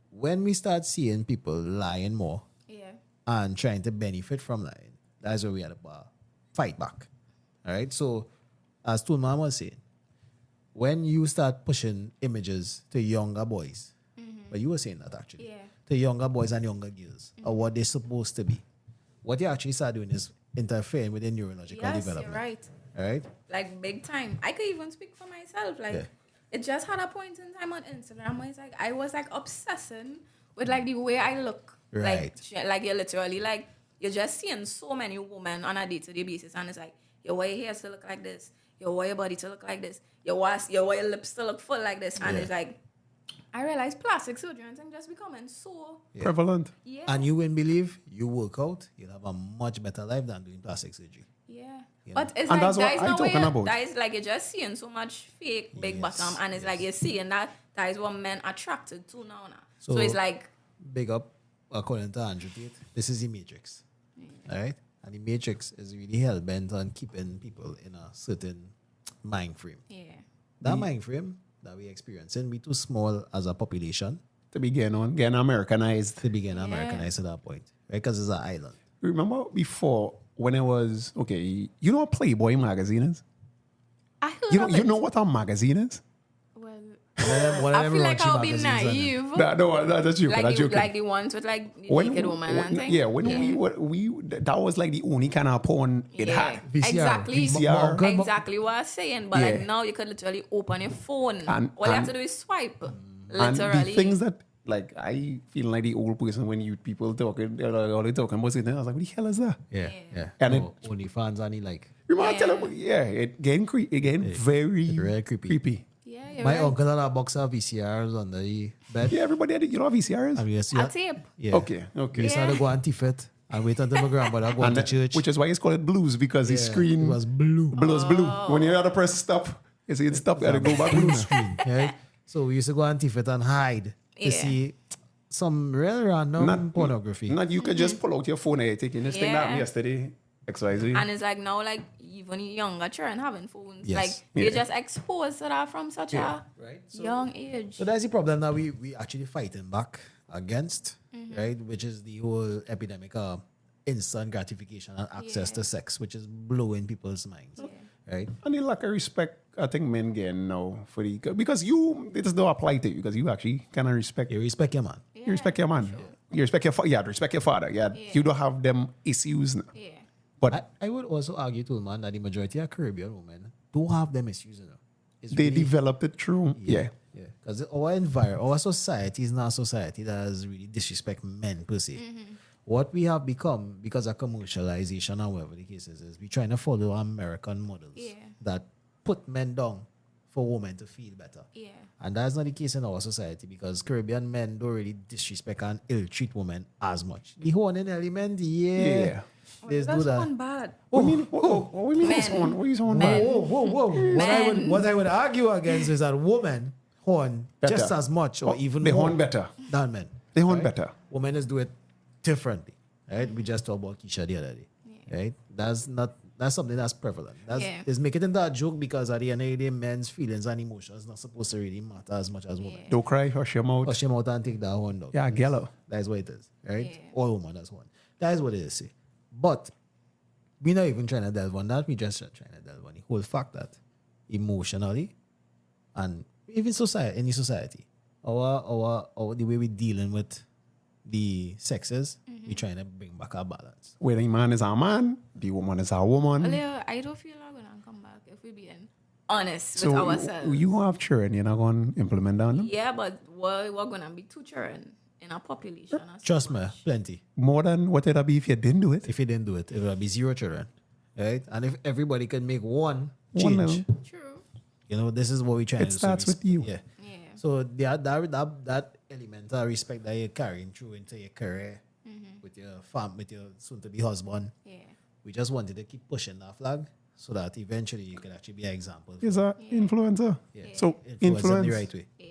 When we start seeing people lying more Yeah. and trying to benefit from lying, that's where we had to fight back, all right? So, as Toolman was saying, when you start pushing images to younger boys, but you were saying that actually, Yeah. to younger boys and younger girls, or what they're supposed to be, what you actually start doing is interfering with their neurological Yes, development. you're right. All right? Like big time. I could even speak for myself. Like Yeah. it just had a point in time on Instagram where it's like I was like obsessing with like the way I look. Right. Like you're literally like you're just seeing so many women on a day-to-day basis, and it's like you want your hair to look like this, you want your body to look like this, you want your lips to look full like this, and it's like I realized plastic surgery and things just becoming so Prevalent. yeah. And you wouldn't believe you work out, you'll have a much better life than doing plastic surgery. Yeah. You But it's And like that's what that is I'm no way talking about. that is like you're just seeing so much fake big Yes, bottom, and it's like you're seeing that is what men attracted to now. So So- it's like Big up, according to Andrew Tate, this is the Matrix. All right? And the Matrix is really hell-bent on keeping people in a certain mind frame. yeah. That mind frame that we experiencing, we too small as a population To be getting Americanized. to begin Americanized at that point, right? Because it's an island. Remember before when it was, okay, you know what Playboy magazine is? I heard You of know, it. you know what a magazine is? Well, One of I them feel like raunchy I'll be magazines, isn't it? naive. No, that's joking. like, That's the, joking. like the ones with like the naked woman and things. yeah, when we that was like the only kind of porn it Yeah. had. VCR. Exactly. VCR. Exactly what I was saying. But Yeah. like now you could literally open your phone. And- All you have and- to do is swipe. And Literally. the things that like I feel like the old person when you people talking, they're like, all they talking about it. I was like, what the hell is that? Yeah, yeah. And And only fans and he like Remember I tell Yeah. him, it getting very real creepy. yeah, you're my right. uncle had a box of VCRs on the bed. Yeah, everybody had it. You know what VCR is? And we used A to, tape. yeah. Okay. We used to have to go and tiff it and wait until my grandmother go And to that- church. which is why it's called blues because the Yeah, screen it was blue. blue. When you had to press stop, you see it stop, you had to go back blue. Screen, right? So we used to go and tiff it and hide to Yeah. see some real random pornography. Not you could just pull out your phone and you're taking this thing that Yeah. yesterday. XYZ. And it's like now, like even younger children having phones, Yes. like Yeah. you're just exposed to that from such a Right? young age. So that's the problem that we actually fighting back against, right? Which is the whole epidemic of instant gratification and access Yeah. to sex, which is blowing people's minds, right? And the lack of respect, I think men getting now for the because it does not apply to you because you actually kind of respect You respect your man. you respect your man. You respect your respect your father. Yeah. You don't have them issues now. Yeah. But I would also argue to man that the majority of Caribbean women don't have them issues, you know. It's they really- developed it through. Yeah. Yeah, because our environment, our society is not a society that has really disrespect men per se. What we have become because of commercialization and whatever the case is we're trying to follow American models Yeah. that put men down for women to feel better. Yeah. And that's not the case in our society because Caribbean men don't really disrespect and ill-treat women as much. The horning element, Yeah. they do That's that. one bad. What do you mean? What do you mean? What's Men. on? What are you on? Men. Whoa. What I would argue against is that women horn Better. just as much or even They more horn better. than men. They horn better. Women just do it differently, right? We just talked about Keisha the other day, right? That's something that's prevalent. It's make it into a joke because at the end of the day, men's feelings and emotions not supposed to really matter as much as women. Don't cry, hush your mouth. Push him out and take that horn down. Yeah, gello. That's what it is, right? Yeah. All women, that's one. That is what it is. See. But we're not even trying to delve on that. We're just trying to delve on the whole fact that emotionally and even any society, our the way we're dealing with the sexes, we're trying to bring back our balance. Where the man is a man, the woman is a woman. Well, I don't feel like we're gonna come back if we're being honest So with ourselves. you have children, you're not going to implement on them? Yeah, but we're gonna be two children in a population. as Trust me, much. plenty. More than what it'd be if you didn't do it. If you didn't do it, it would be 0 children, right? And if everybody could make one One change, little. True. this is what we're trying It to do. starts So with you. Yeah. Yeah. So that element of respect that you're carrying through into your career, with your soon-to-be husband. Yeah. We just wanted to keep pushing that flag so that eventually you can actually be an example. He's an influencer. Yeah. So Influence in influence. the right way. Yeah.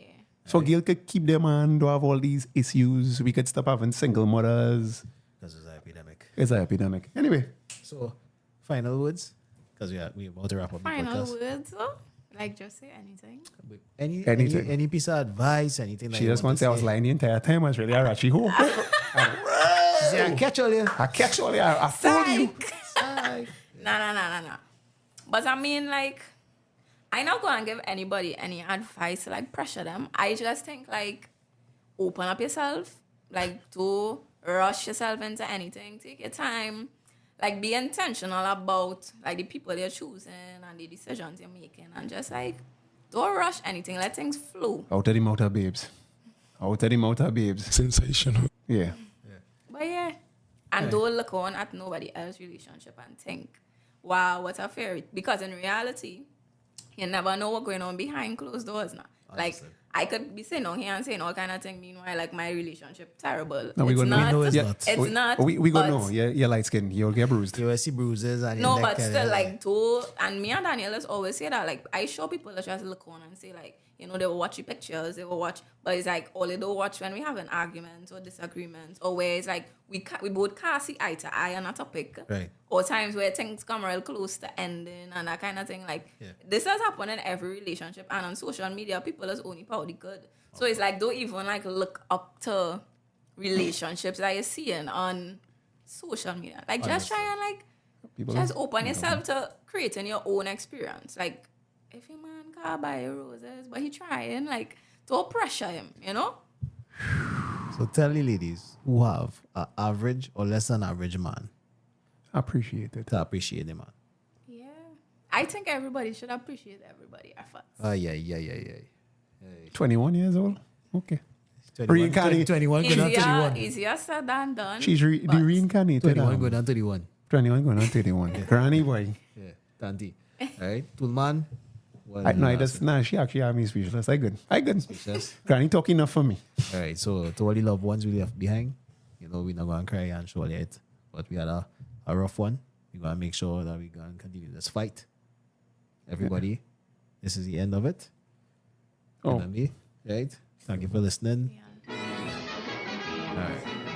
So Gail could keep them on, don't have all these issues. We could stop having single mothers. Because it's an epidemic. It's an epidemic. Anyway, So, final words? Because we're about to wrap up the Final podcast. words, though? Like, just say anything. Anything. Any piece of advice, anything she just wants to say I was lying the entire time. I was really a she hope. I catch all you. I catch all you. I fooled you. Nah. But I mean, like, I not gonna give anybody any advice to like pressure them. I just think like open up yourself, like don't rush yourself into anything. Take your time, like be intentional about like the people you're choosing and the decisions you're making, and just like don't rush anything. Let things flow. Out of the mouth of babes. Out of the mouth of babes. Sensational. Yeah. But yeah, and don't look on at nobody else's relationship and think, wow, what a fairy. Because in reality, you never know what's going on behind closed doors now. Like, I could be sitting on here and saying all kind of things, meanwhile, like, my relationship terrible. No, we it's gonna not. know it's yeah. not. It's not. We but- gonna know. You're light skinned. You'll get bruised. You will see bruises and No, your neck but and still, everything. like, too, and me and Daniela's always say that, like, I show people that just look on and say, like, you know, they will watch your pictures, they will watch, but it's like, all they don't watch when we have an argument or disagreement, or where it's like, we both can't see eye to eye on a topic. Right. Or times where things come real close to ending and that kind of thing. Like, this has happened in every relationship, and on social media, people is only proud the good. So it's like, don't even, like, look up to relationships that you're seeing on social media. Like, just try and, like, People just open yourself to creating your own experience. Like, if your man can't buy you roses, but he trying, like, don't pressure him, you know? So tell the ladies who have an average or less than average man Appreciate it. to appreciate the man. Yeah. I think everybody should appreciate everybody at first. Yeah. 21 years old. Okay. 21, Reincarnate. 21 going on 31. Easier said than done. She's the but- reincarnated. 21 going on 31. 21 going on 31. Granny boy. Yeah, Tanti. All right, Tulman. She actually had me speechless. I good. Speechless. Granny talk enough for me. All right, so to all the loved ones we left behind, you know, we're not going to cry and show it, but we had a rough one. We're going to make sure that we're going to continue this fight. Everybody, this is the end of it. Oh. You know me, right? Thank you for listening. Yeah. All right.